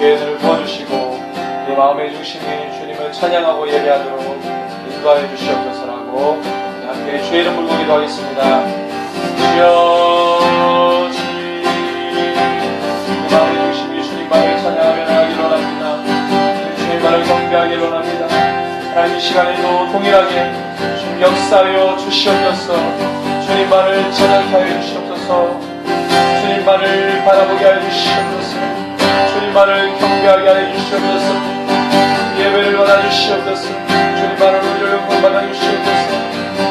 주의 은혜를 부어주시고 내 마음의 중심이 주님을 찬양하고 예배하도록 인도하여 주시옵소서라고 함께 주의 이름 부르고 기도하겠습니다. 주여 주님, 내 마음의 중심이 주님만을 찬양하며 나가기를 원합니다. 주님만을 경배하기를 원합니다. 하나님 이 시간에도 동일하게 주님 역사하여 주시옵소서. 주님만을 찬양케 하여 주시옵소서. 주님만을 바라보게 하여 주시옵소서. 주님만을 경배하게 하여 주시옵소서. 예배를 받아 주시옵소서. 주님만을 우리를 영광 받아 주시옵소서.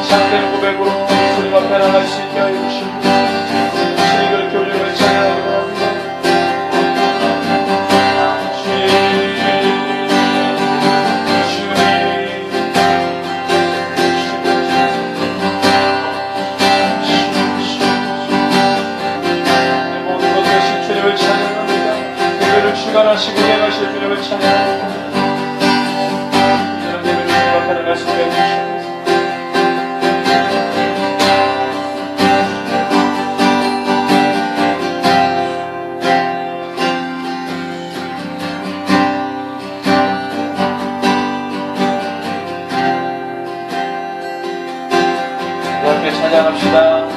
참된 고백으로 주님 앞에 나갈 수 있게 하여 주시옵소서. 주님 그렇게 우리를 찬양하기 바랍니다. 주관하시고 행하실 주님을 찬양합니다. 이런 예배를 주님 앞에 나갈 수 있게 해주시옵소서. 함께 찬양합시다.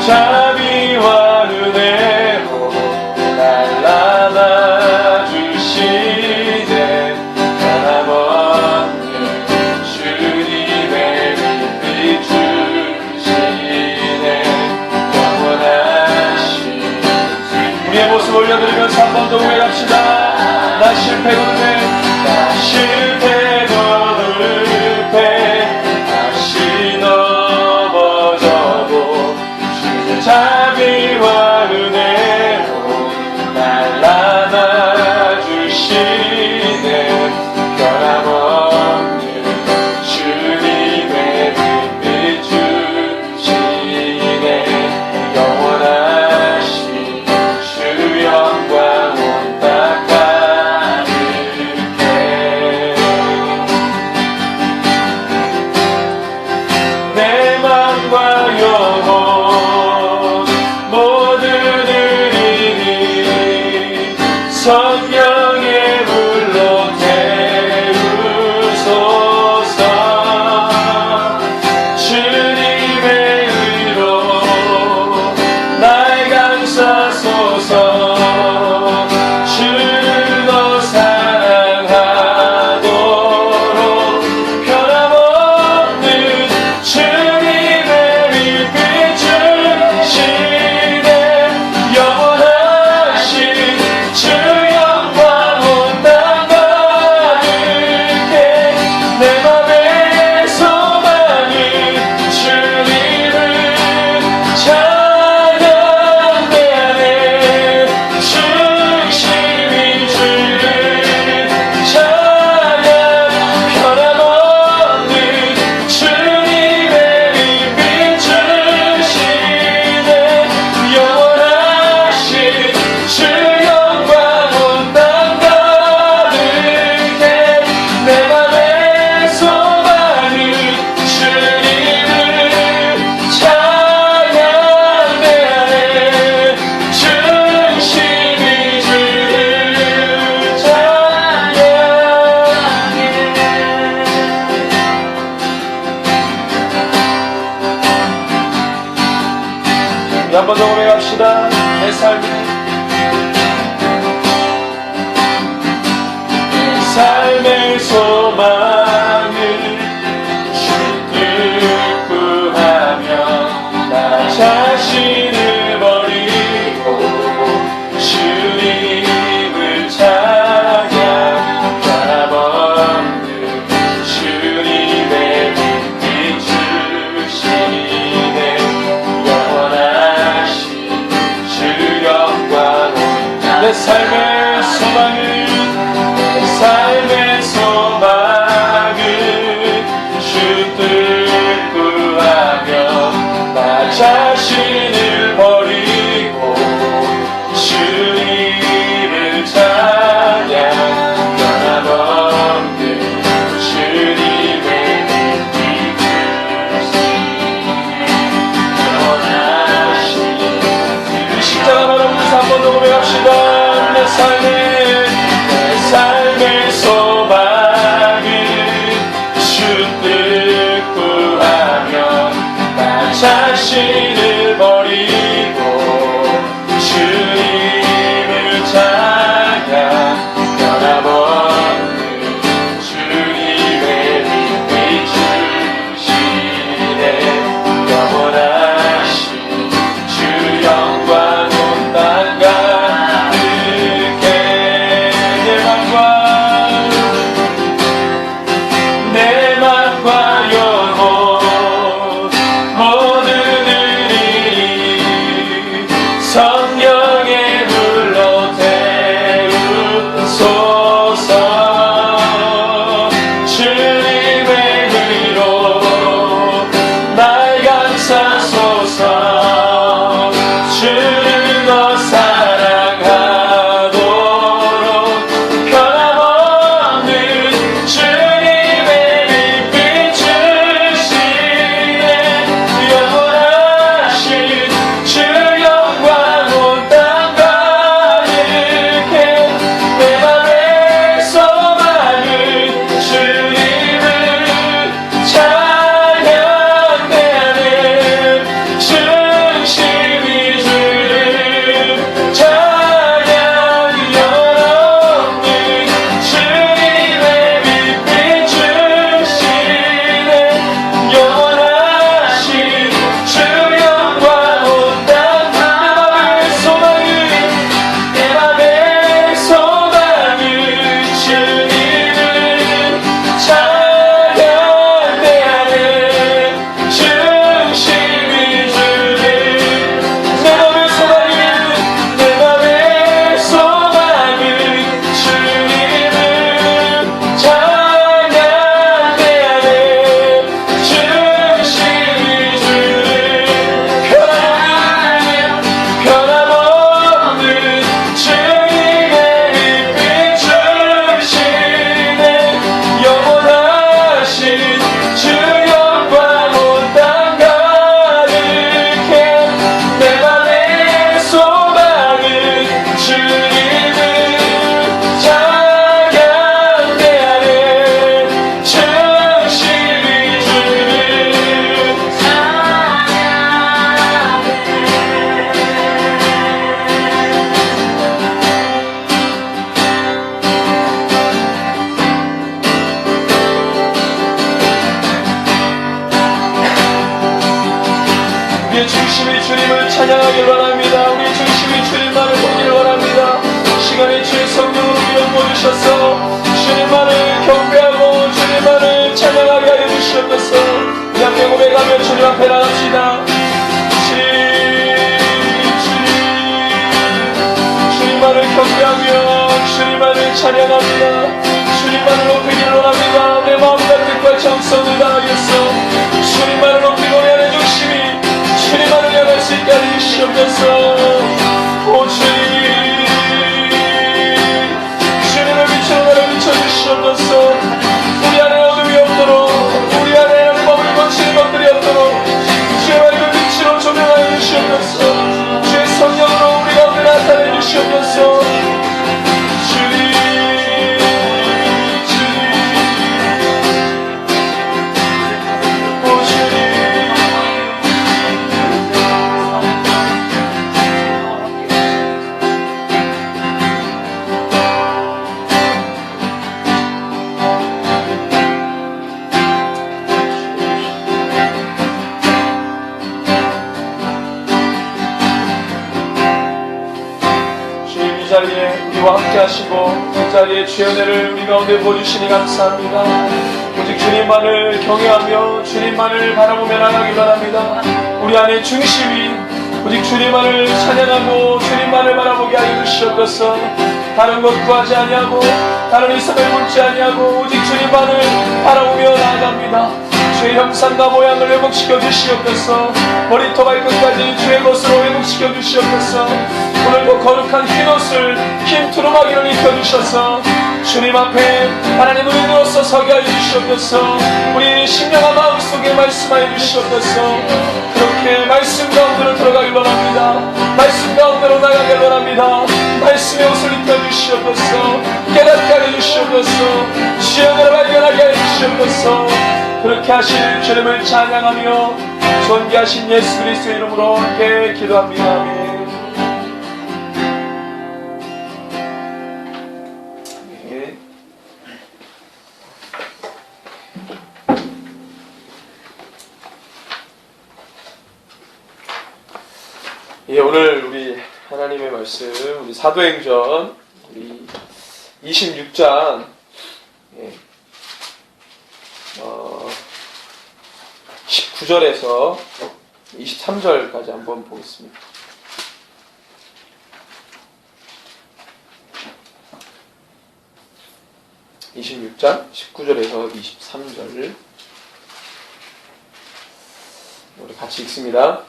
자비와 은혜로 날 안아주시네. 변함없는 주님의 빛 비추시네. 영원하신 우리의 모습 올려드리면서 한 번 더 고백합시다. 나 실패 거듭해, 나 실패 거듭해. 다시 넘어져도 자비와 은혜로 날 안아주시네. 변함없는 주님의 빛 비추시네. 영원하신 주 영광 온 땅 가득해. 내 맘과 영혼 성령의 불로 태우소서. 주님의 의로 날 감싸소서. 주를 더 사랑하도록 변함없는 주님의 빛 비추시네. 영원하신 주 내 맘의 소망은 주님을 찬양하네. 중심인 주를 찬양. 변함없는 주님의 빛 비추시네. 영원하신 주 영광 온 땅 가득해. 내 맘에 소망은 주님을 찬양하네. 중심이 주를 찬양하네. 한 번 더 고백합시다. 내 삶의 소망을 주를 구하며 나 자신을 버리고 주님을 찬양. 변함없는 주님의 뜻 구하며 나 자신을 버리고 주님을 찾아 변함없는 주님의 빛 주시네 영원하신 주 영광 온 땅 가득해 내 맘과 영혼 모두 드리니 성령의 불로 태우소서 주님의 의로 날 감싸소서 주는 더 사랑하도록 변함없는 주님의 빛 주시네 영원하신 주 영광 온 땅 가득해 내 맘의 소망은 주님을 찬양해하는 중심이 주를 찬양 영원없는 주님의 빛 주시네 영원하신 주 영광 온 땅 내 맘의 소망은 주님을 찬양해하는 중심이 주를 내 맘의 소망은 주님을 찬양해하는 중심이 주를 변함없는 주님의 빛 주시네 영원하신 주 영광 온 땅 가득해 내 맘의 소망은 주님을 찬양해하는 중심이 주를 우리의 중심이 주님을 찬양하길 원합니다. 우리의 중심이 주님만을 보기를 원합니다. 시간에 주의 성령으로 우리를 모으셔서 주님만을 경배하고 주님만을 찬양하게 하여 주시옵소서. 우리 함께 고백하며 주님 앞에 나갑시다. 주님만을 경배하며 주님만을 찬양합니다. 주님만을 높이기를 원합니다. 내 마음과 뜻과 정성을 다하겠어. 주님만을 높이고 내 안의 중심이 주님만을 향할 수 있게 하여 주시옵소서. 오 주님 주님의 빛으로 나를 비춰주시옵소서. 우리 안에 어둠이 없도록 우리 안에 머물 거치는 것들이 없도록 주의 밝은 빛으로 조명하여 주시옵소서. 주의 성령으로 우리 가운데 나타내 주시옵소서. 이 자리에 우리와 함께 하시고 이 자리에 주의 은혜를 우리 가운데 부어주시니 감사합니다. 오직 주님만을 경외하며 주님만을 바라보며 나가기 바랍니다. 우리 안에 중심이 오직 주님만을 찬양하고 주님만을 바라보게 하여 주시옵소서. 다른 것 구하지 아니하고 다른 이성을 묻지 아니하고 오직 주님만을 바라보며 나아갑니다. 주의 형상과 모양을 회복시켜 주시옵소서. 머리부터 발끝까지 주의 것으로 회복시켜 주시옵소서. 오늘도 거룩한 흰 옷을 흰 두루마기를 입혀주셔서 주님 앞에 하나님 은혜로서 서게 하여 주시옵소서. 우리 심령과 마음속에 말씀하여 주시옵소서. 그렇게 말씀 가운데로 들어가길 원합니다. 말씀 가운데로 나가길 원합니다. 말씀의 옷을 입혀주시옵소서. 깨닫게 하여 주시옵소서. 주의 은혜를 발견하게 하여 주시옵소서. 그렇게 하신 주님을 찬양하며 존귀하신 예수 그리스도의 이름으로 함께 기도합니다. 아멘. 예, 오늘 우리 하나님의 말씀, 우리 사도행전 우리 26장 19절에서 23절까지 한번 보겠습니다. (26장) 19절에서 23절 우리 같이 읽습니다.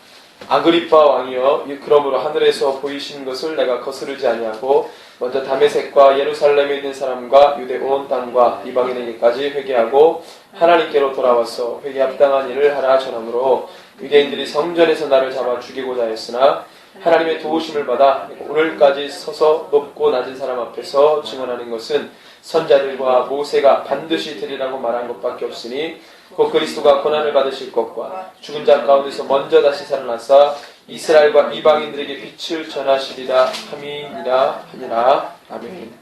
아그리빠 왕이여, 그러므로 하늘에서 보이신 것을 내가 거스르지 아니하고 먼저 다메섹과 예루살렘에 있는 사람과 유대 온 땅과 이방인에게까지 회개하고 하나님께로 돌아와서 회개 합당한 일을 하라 전하므로 유대인들이 성전에서 나를 잡아 죽이고자 했으나 하나님의 도우심을 받아 오늘까지 서서 높고 낮은 사람 앞에서 증언하는 것은 선자들과 모세가 반드시 되리라고 말한 것밖에 없으니 곧 그리스도가 고난을 받으실 것과 죽은 자 가운데서 먼저 다시 살아나사 이스라엘과 이방인들에게 빛을 전하시리라 함이니라 하니라. 아멘.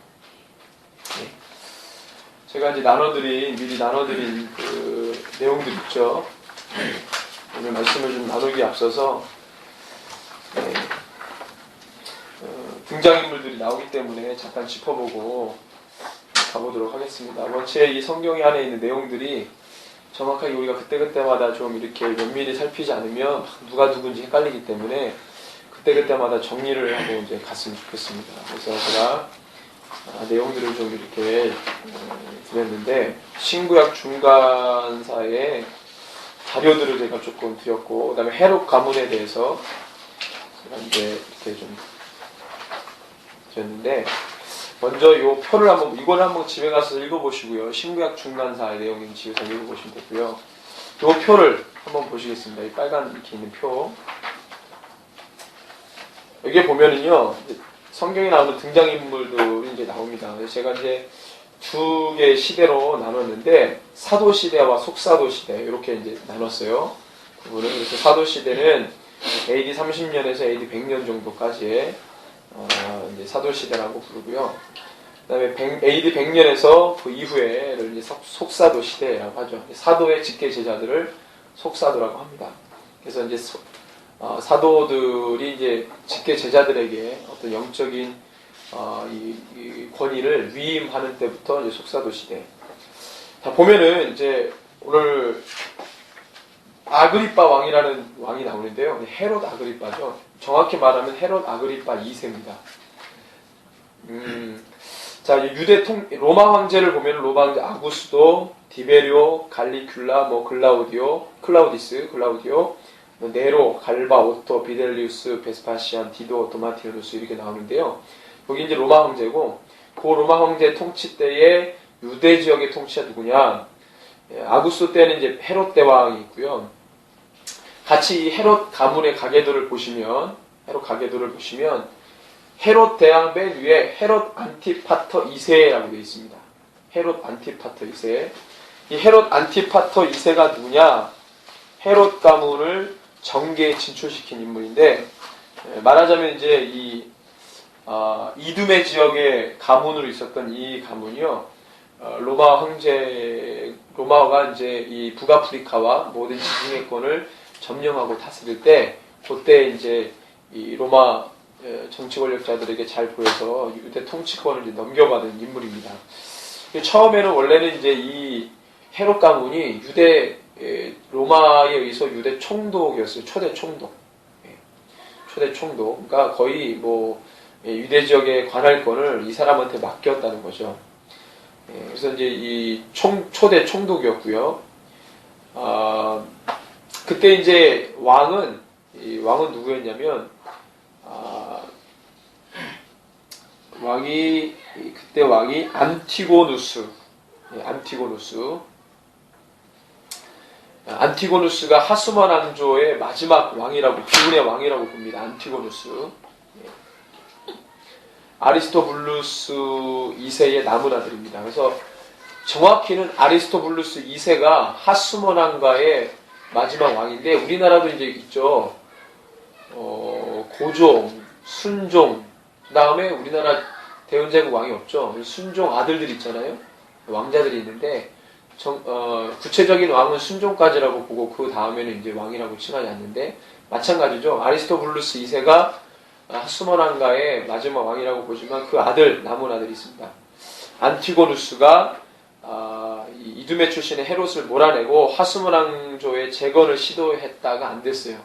제가 이제 미리 나눠드린 그 내용들 있죠. 오늘 말씀을 좀 나누기에 앞서서 등장인물들이 나오기 때문에 잠깐 짚어보고 가보도록 하겠습니다. 원체 이 성경 안에 있는 내용들이 정확하게 우리가 그때그때마다 좀 이렇게 면밀히 살피지 않으면 누가 누군지 헷갈리기 때문에 그때그때마다 정리를 하고 이제 갔으면 좋겠습니다. 그래서 제가 내용들을 좀 이렇게 드렸는데, 신구약 중간사의 자료들을 제가 조금 드렸고, 그 다음에 헤롯 가문에 대해서 제가 이제 이렇게 좀 드렸는데, 먼저 이 표를 이걸 한번 집에 가서 읽어보시고요. 신구약 중간사의 내용인 집에서 읽어보시면 되고요. 이 표를 한번 보시겠습니다. 이 빨간 이렇게 있는 표. 여기에 보면은요, 성경에 나오는 등장인물들이 이제 나옵니다. 그래서 제가 이제 두 개의 시대로 나눴는데, 사도 시대와 속사도 시대, 이렇게 이제 나눴어요. 부분은. 그래서 사도 시대는 AD 30년에서 AD 100년 정도까지의 이제 사도 시대라고 부르고요. 그다음에 AD 100년에서 그 이후에를 이제 속사도 시대라고 하죠. 사도의 직계 제자들을 속사도라고 합니다. 그래서 이제 사도들이 이제 직계 제자들에게 어떤 영적인 이 권위를 위임하는 때부터 이제 속사도 시대. 자, 보면은 이제 오늘 아그리빠 왕이라는 왕이 나오는데요. 헤롯 아그리빠죠. 정확히 말하면 헤롯 아그리빠 2세입니다. 자, 로마 황제를 보면 로마 황제 아구스도, 디베리오, 갈리큘라, 클라우디오, 네로, 갈바, 오토, 비델리우스, 베스파시안, 디도, 도마티누스 이렇게 나오는데요. 여기 이제 로마 황제고, 그 로마 황제 통치 때의 유대 지역의 통치자 누구냐? 아구스도 때는 이제 헤롯 대왕이 있고요. 같이 이 헤롯 가문의 가계도를 보시면 헤롯 대왕 맨 위에 헤롯 안티파터 2세라고 되어 있습니다. 헤롯 안티파터 2세. 이 헤롯 안티파터 2세가 누구냐? 헤롯 가문을 정계에 진출시킨 인물인데, 말하자면 이제 이두메 지역의 가문으로 있었던 이 가문이요, 로마가 이제 이 북아프리카와 모든 지중해권을 점령하고 다스릴 때, 그때 이제 이 로마 정치 권력자들에게 잘 보여서 유대 통치권을 이제 넘겨받은 인물입니다. 처음에는 원래는 이제 이 헤롯 가문이 로마에 의해서 유대 총독이었어요. 초대 총독. 그러니까 거의 유대 지역의 관할권을 이 사람한테 맡겼다는 거죠. 그래서 이제 이 초대 총독이었고요. 그때 이제 왕은 누구였냐면, 그때 왕이 안티고누스가 하수만 왕조의 마지막 비운의 왕이라고 봅니다. 안티고누스. 아리스토블루스 2세의 남은 아들입니다. 그래서 정확히는 아리스토블루스 2세가 하수모난가의 마지막 왕인데, 우리나라도 이제 있죠. 고종, 순종, 그 다음에 우리나라 대원제국 왕이 없죠. 순종 아들들이 있잖아요. 왕자들이 있는데, 구체적인 왕은 순종까지라고 보고 그 다음에는 이제 왕이라고 칭하지 않는데, 마찬가지죠. 아리스토블루스 2세가 하수모난가의 마지막 왕이라고 보지만 그 아들, 남은 아들이 있습니다. 안티고누스가 이두메 출신의 헤롯을 몰아내고 하수모난조의 재건을 시도했다가 안 됐어요.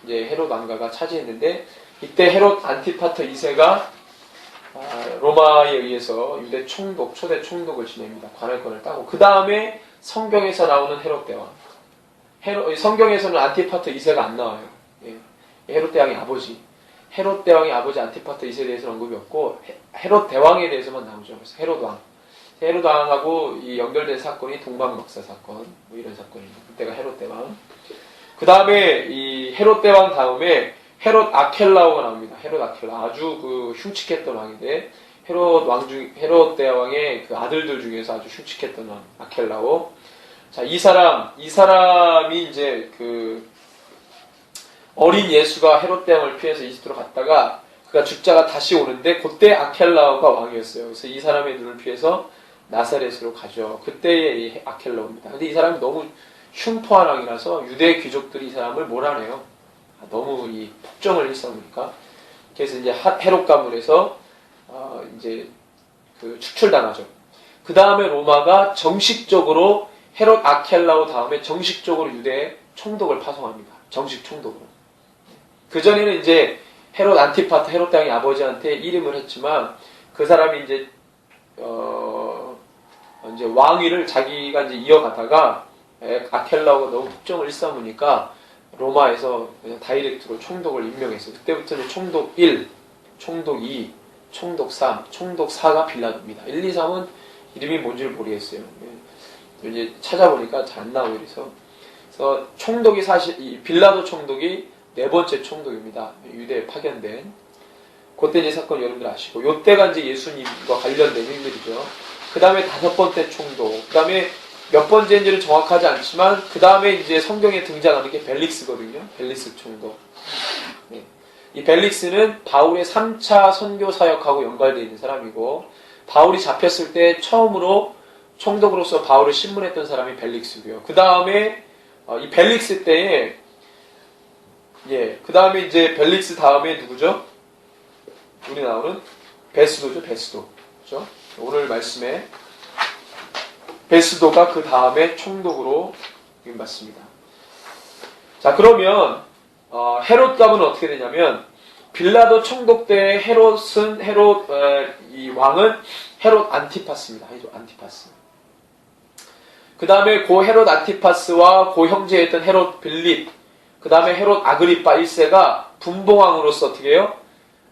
이제 헤롯 왕가가 차지했는데, 이때 헤롯 안티파터 2세가 로마에 의해서 유대 총독, 초대 총독을 지냅니다. 관할권을 따고. 그 다음에 성경에서 나오는 헤롯 대왕. 성경에서는 안티파터 2세가 안 나와요. 예. 헤롯 대왕의 아버지. 헤롯 대왕의 아버지 안티파터 2세에 대해서는 언급이 없고, 헤롯 대왕에 대해서만 나오죠. 그래서 헤롯 왕. 헤롯 왕하고 이 연결된 사건이 동방박사 사건, 뭐 이런 사건입니다. 그때가 헤롯 대왕. 그 다음에 이 헤롯 대왕 다음에 헤롯 아켈라오가 나옵니다. 헤롯 아켈라. 아주 그 흉측했던 왕인데, 헤롯 대왕의 그 아들들 중에서 아주 흉측했던 왕, 아켈라오. 자, 이 사람이 이제 그 어린 예수가 헤롯 대왕을 피해서 이집트로 갔다가 그가 죽자가 다시 오는데, 그때 아켈라오가 왕이었어요. 그래서 이 사람의 눈을 피해서 나사렛으로 가죠. 그때의 이 아켈라오입니다. 근데 이 사람이 너무 흉포한 왕이라서 유대 귀족들이 이 사람을 몰아내요. 너무 이 폭정을 일삼으니까. 그래서 이제 헤롯 가문에서 이제 그 축출당하죠. 그 다음에 로마가 정식적으로 헤롯 아켈라오 다음에 정식적으로 유대에 총독을 파송합니다. 정식 총독으로. 그 전에는 이제 헤롯 안티파터, 헤롯 대왕의 아버지한테 이름을 했지만, 그 사람이 이제 이제 왕위를 자기가 이제 이어가다가 아켈라오가 너무 폭정을 일삼으니까 로마에서 그냥 다이렉트로 총독을 임명했어요. 그때부터는 총독 1, 총독 2, 총독 3, 총독 4가 빌라도입니다. 1, 2, 3은 이름이 뭔지를 모르겠어요. 이제 찾아보니까 잘 안 나오고 이래서. 그래서 총독이 사실, 이 빌라도 총독이 네 번째 총독입니다. 유대에 파견된. 그때 이제 사건 여러분들 아시고, 요때가 이제 예수님과 관련된 일들이죠. 그 다음에 다섯 번째 총독, 그 다음에 몇 번째인지는 정확하지 않지만, 그 다음에 이제 성경에 등장하는 게 벨릭스거든요. 벨릭스 총독. 네. 이 벨릭스는 바울의 3차 선교 사역하고 연관되어 있는 사람이고, 바울이 잡혔을 때 처음으로 총독으로서 바울을 신문했던 사람이 벨릭스고요. 그 다음에 이 벨릭스 때에, 그 다음에 이제 벨릭스 다음에 누구죠? 우리 나오는 베스도죠, 베스도. 그죠? 오늘 말씀에 베스도가 그 다음에 총독으로 맞습니다. 자, 그러면 헤롯 가문은 어떻게 되냐면, 빌라도 총독 때 이 왕은 헤롯 안티파스입니다. 안티파스. 그 다음에 고 헤롯 안티파스와 고 형제였던 헤롯 빌립, 그 다음에 헤롯 아그리파 1세가 분봉왕으로서 어떻게 해요?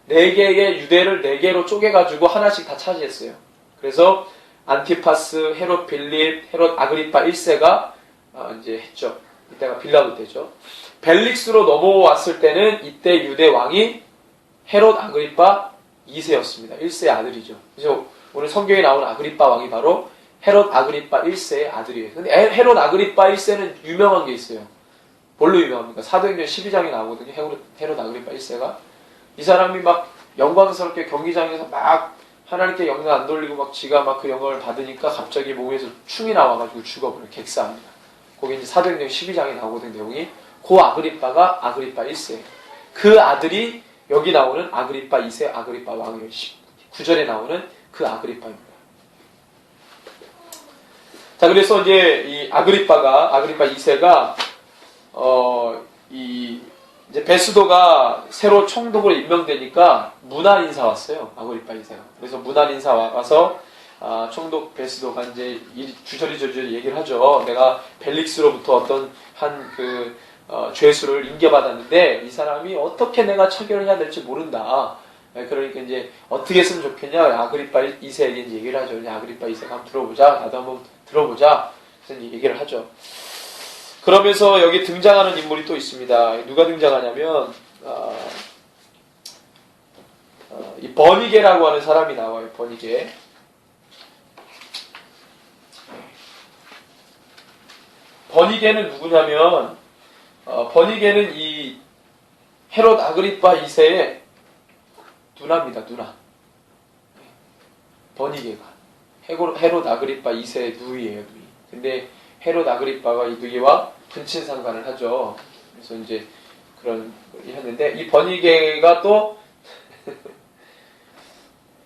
4개의 유대를 4개로 쪼개가지고 하나씩 다 차지했어요. 그래서 안티파스, 헤롯 빌립, 헤롯 아그리파 1세가 이제 했죠. 이때가 빌라도 때죠. 벨릭스로 넘어왔을 때는 이때 유대 왕이 헤롯 아그리파 2세였습니다. 1세의 아들이죠. 그래서 오늘 성경에 나오는 아그리파 왕이 바로 헤롯 아그리파 1세의 아들이에요. 근데 헤롯 아그리파 1세는 유명한 게 있어요. 뭘로 유명합니까? 사도행전 12장에 나오거든요. 헤롯 아그리파 1세가. 이 사람이 막 영광스럽게 경기장에서 막 하나님께 영광 안 돌리고 막 지가 막 그 영광을 받으니까 갑자기 몸에서 충이 나와가지고 죽어버려요. 객사합니다. 거기 이제 사도행전 12장에 나오거든 내용이. 그 아그리파가 아그리파 1세. 그 아들이 여기 나오는 아그리파 2세 아그리파 왕이에요. 9절에 나오는 그 아그리파입니다. 자, 그래서 이제 이 아그리파 2세가 이제 베스도가 새로 총독으로 임명되니까 문안 인사 왔어요. 아그리파 2세가. 그래서 문안 인사 와서 총독 베스도가 이제 주저리주저리 얘기를 하죠. 내가 벨릭스로부터 어떤 죄수를 인계받았는데 이 사람이 어떻게 내가 처결을 해야 될지 모른다. 그러니까 이제 어떻게 했으면 좋겠냐. 아그리파 2세에게 이제 얘기를 하죠. 아그리파 2세가 한번 들어보자. 나도 한번 들어보자. 그래서 얘기를 하죠. 그러면서 여기 등장하는 인물이 또 있습니다. 누가 등장하냐면 이 버니게라고 하는 사람이 나와요. 버니게. 버니게는 누구냐면 버니게는 이 헤롯 아그리파 2세의 누나입니다. 누나. 버니게가 헤롯 아그리파 2세의 누이예요. 누이. 근데 헤롯 아그리파가 이 누이와 근친상간을 하죠. 그래서 이제 그런 걸 했는데 이 버니게가 또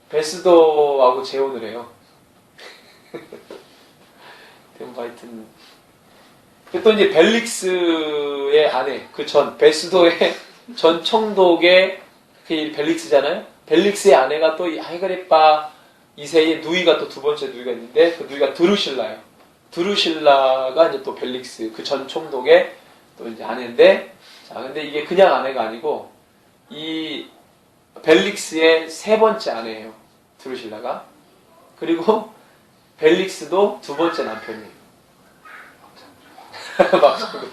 베스도하고 재혼을 해요. 하여튼 또 이제 벨릭스의 아내 그 전 베스도의 전 총독의 그 벨릭스잖아요. 벨릭스의 아내가 또 이 아그리파 2세의 누이가 또 두 번째 누이가 있는데 그 누이가 드루실라예요. 드루실라가 이제 또 벨릭스 그 전 총독의 또 이제 아내인데 자 근데 이게 그냥 아내가 아니고 이 벨릭스의 세 번째 아내예요. 드루실라가. 그리고 벨릭스도 두 번째 남편이에요. 막상도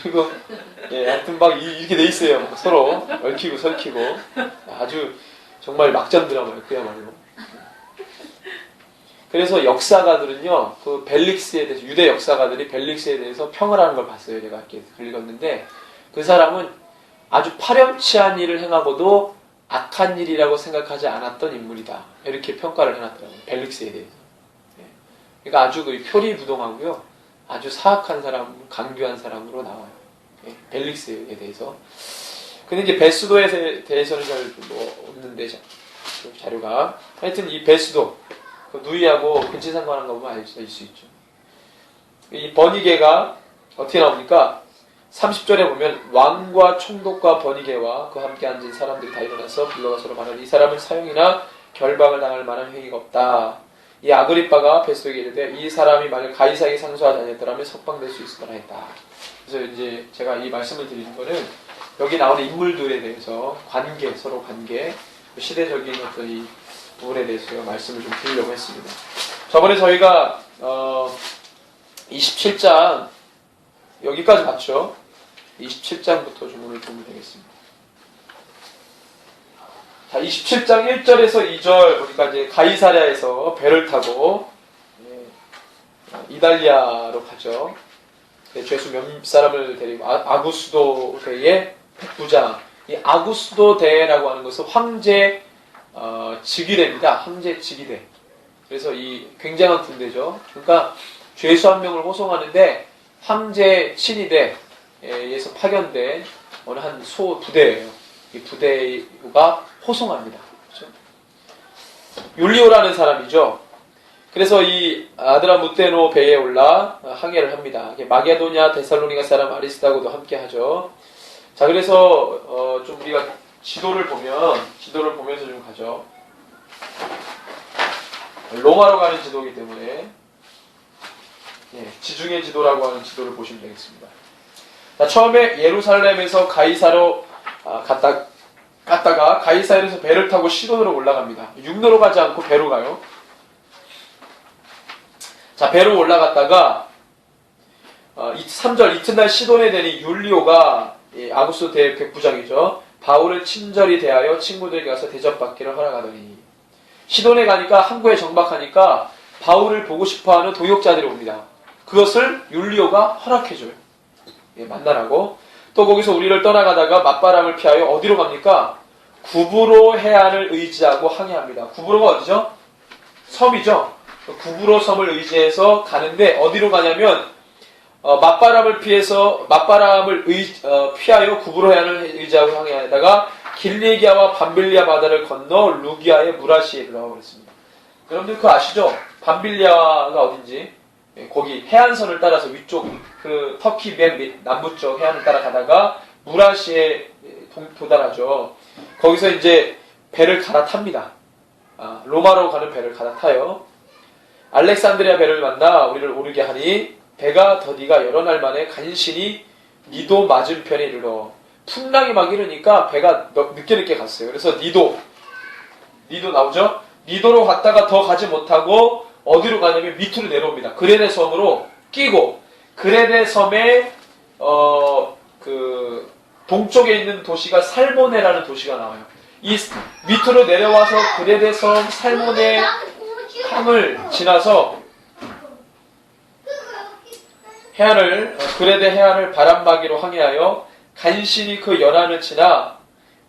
그리고 예, 하여튼 막 이렇게 돼 있어요. 서로 얽히고 설키고 아주 정말 막장 드라마예요. 그야말로. 그래서 역사가들은요, 그 벨릭스에 대해서 유대 역사가들이 벨릭스에 대해서 평을 하는 걸 봤어요. 제가 이렇게 읽었는데 그 사람은 아주 파렴치한 일을 행하고도 악한 일이라고 생각하지 않았던 인물이다. 이렇게 평가를 해놨더라고요. 벨릭스에 대해서. 예. 그러니까 아주 그 표리부동하고요. 아주 사악한 사람, 강교한 사람으로 나와요. 예. 벨릭스에 대해서. 근데 이제 베스도에 대해서는 잘 뭐 없는데 자료가. 하여튼 이 베스도 그 누이하고 근친상간한 거 보면 알 수 있죠. 이 버니게가 어떻게 나옵니까? 30절에 보면 왕과 총독과 버니게와 그 함께 앉은 사람들이 다 일어나서 불러가 서로 말하는 이 사람은 사형이나 결박을 당할 만한 행위가 없다. 이 아그리빠가 베스도에게 이르되 이 사람이 만약 가이사에게 상소하지 않았더라면 석방될 수 있을 거라 했다. 그래서 이제 제가 이 말씀을 드리는 거는 여기 나오는 인물들에 대해서 관계, 서로 관계, 시대적인 어떤 이 부분에 대해서 말씀을 좀 드리려고 했습니다. 저번에 저희가 27장 여기까지 봤죠. 27장부터 좀 오늘 보면 되겠습니다. 자, 27장 1절에서 2절 보니까 이제 가이사랴에서 배를 타고 이달리아로 가죠. 죄수 몇 사람을 데리고 아구스도 대의 백부장. 이 아구스도 대라고 하는 것은 황제 즉위대입니다. 황제 즉위대. 그래서 이 굉장한 군대죠. 그러니까 죄수 한 명을 호송하는데 황제 친위대에서 파견된 어느 한 소 부대예요. 이 부대가 호송합니다. 그렇죠? 율리오라는 사람이죠. 그래서 이 아드라무테노 배에 올라 항해를 합니다. 마게도냐 데살로니가 사람 아리스다고도 함께 하죠. 자, 그래서 좀 우리가 지도를 보면서 좀 가죠. 로마로 가는 지도이기 때문에 지중해 지도라고 하는 지도를 보시면 되겠습니다. 자, 처음에 예루살렘에서 가이사로 갔다가 가이사르에서 배를 타고 시돈으로 올라갑니다. 육로로 가지 않고 배로 가요. 자, 배로 올라갔다가 3절 이튿날 시돈에 대니 율리오가 아구스도 대 백부장이죠. 바울을 친절히 대하여 친구들에게 가서 대접받기를 허락하더니 시돈에 가니까 항구에 정박하니까 바울을 보고 싶어하는 동역자들이 옵니다. 그것을 율리오가 허락해줘요. 만나라고. 또 거기서 우리를 떠나가다가 맞바람을 피하여 어디로 갑니까? 구브로 해안을 의지하고 항해합니다. 구브로가 어디죠? 섬이죠. 구브로 섬을 의지해서 가는데 어디로 가냐면 맞바람을 피하여 구브로 해안을 의지하고 항해하다가 길리기아와 밤빌리아 바다를 건너 루기아의 무라시에 이르러 그랬습니다. 여러분들 그거 아시죠? 밤빌리아가 어딘지? 거기 해안선을 따라서 위쪽 그 터키 맨 남부 쪽 해안을 따라가다가 무라시에 도달하죠. 거기서 이제 배를 갈아탑니다. 로마로 가는 배를 갈아타요. 알렉산드리아 배를 만나 우리를 오르게 하니 배가 더디가 여러 날 만에 간신히 니도 맞은편에 이르러 풍랑이 막 이르니까 배가 늦게 갔어요. 그래서 니도 나오죠? 니도로 갔다가 더 가지 못하고 어디로 가냐면 밑으로 내려옵니다. 그레네 섬으로 끼고 그레네 섬의 그 동쪽에 있는 도시가 살모네라는 도시가 나와요. 이 밑으로 내려와서 그레네 섬 살모네 항을 지나서 그레데 해안을 바람막이로 항해하여 간신히 그 연안을 지나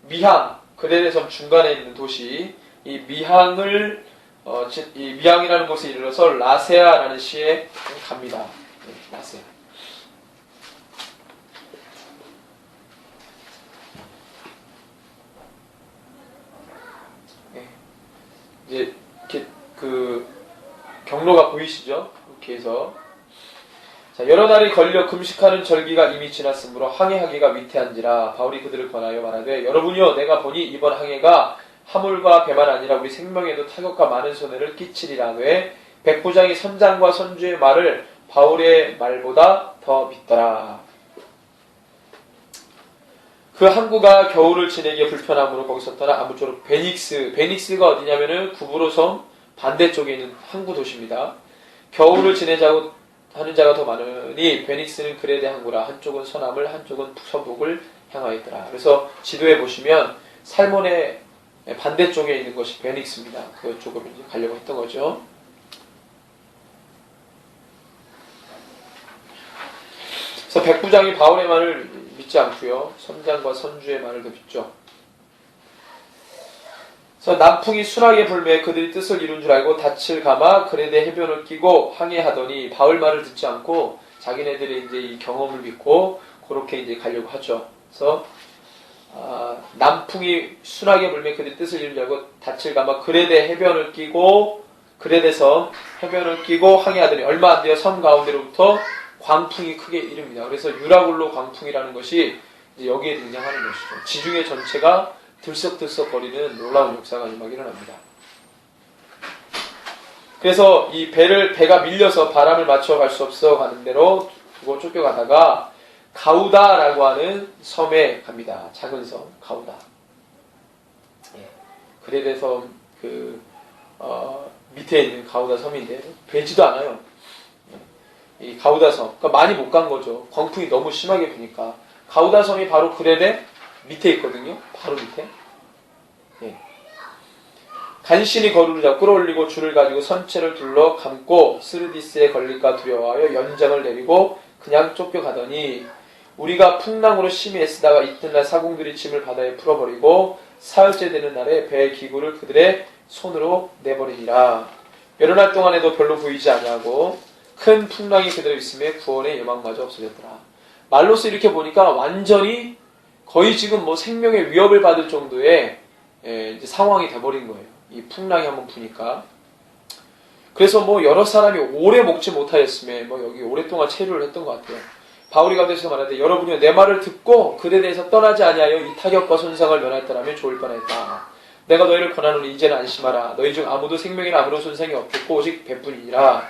미항, 그레데 섬 중간에 있는 도시 이 미항을 이 미항이라는 곳에 이르러서 라세아라는 시에 갑니다. 네, 라세아. 네. 이제 이렇게 그 경로가 보이시죠? 이렇게 해서 자, 여러 날이 걸려 금식하는 절기가 이미 지났으므로 항해하기가 위태한지라 바울이 그들을 권하여 말하되 여러분이여 내가 보니 이번 항해가 화물과 배만 아니라 우리 생명에도 타격과 많은 손해를 끼치리라 하되 백부장이 선장과 선주의 말을 바울의 말보다 더 믿더라. 그 항구가 겨울을 지내기에 불편함으로 거기서 떠나 아무쪼록 베닉스가 어디냐면은 구브로섬 반대쪽에 있는 항구 도시입니다. 겨울을 지내자고 하는 자가 더 많으니 베닉스는 그레데 항구라. 한쪽은 서남을 한쪽은 서북을 향하였더라. 그래서 지도에 보시면 살몬의 반대쪽에 있는 것이 베닉스입니다. 그쪽으로 이제 가려고 했던 거죠. 그래서 백부장이 바울의 말을 믿지 않고요. 선장과 선주의 말을 더 믿죠. 그래서 남풍이 순하게 불매 그들이 뜻을 이룬 줄 알고 닻을 감아 그레데 해변을 끼고 항해하더니 바울 말을 듣지 않고 자기네들의 이제 이 경험을 믿고 그렇게 이제 가려고 하죠. 그래서 남풍이 순하게 불매 그들이 뜻을 이룬 줄 알고 닻을 감아 그레데 해변을 끼고 그레데섬 해변을 끼고 항해하더니 얼마 안 되어 섬 가운데로부터 광풍이 크게 이릅니다. 그래서 유라굴로 광풍이라는 것이 이제 여기에 등장하는 것이죠. 지중해 전체가 들썩들썩거리는 놀라운 역사가 막 일어납니다. 그래서 이 배가 밀려서 바람을 맞춰 갈 수 없어 가는 대로 두고 쫓겨가다가 가우다라고 하는 섬에 갑니다. 작은 섬, 가우다. 예. 그레데 섬 밑에 있는 가우다 섬인데 되지도 않아요. 이 가우다 섬, 그러니까 많이 못 간 거죠. 광풍이 너무 심하게 부니까. 가우다 섬이 바로 그레데 밑에 있거든요. 바로 밑에. 예. 간신히 거루를 잡고 끌어올리고 줄을 가지고 선체를 둘러 감고 스르디스에 걸릴까 두려워하여 연장을 내리고 그냥 쫓겨가더니 우리가 풍랑으로 심히 애쓰다가 이튿날 사공들이 짐을 바다에 풀어버리고 사흘째 되는 날에 배의 기구를 그들의 손으로 내버리니라. 여러 날 동안에도 별로 보이지 아니하고 큰 풍랑이 그대로 있음에 구원의 예망마저 없어졌더라. 말로서 이렇게 보니까 완전히 거의 지금 뭐 생명의 위협을 받을 정도의 이제 상황이 돼버린 거예요. 이 풍랑이 한번 부니까. 그래서 뭐 여러 사람이 오래 먹지 못하였음에 뭐 여기 오랫동안 체류를 했던 것 같아요. 바울이 가운데서 말하되 여러분이 내 말을 듣고 그에 대해서 떠나지 아니하여 이 타격과 손상을 면했더라면 좋을 뻔했다. 내가 너희를 권하노니 이제는 안심하라. 너희 중 아무도 생명에는 아무런 손상이 없겠고 오직 배뿐이니라.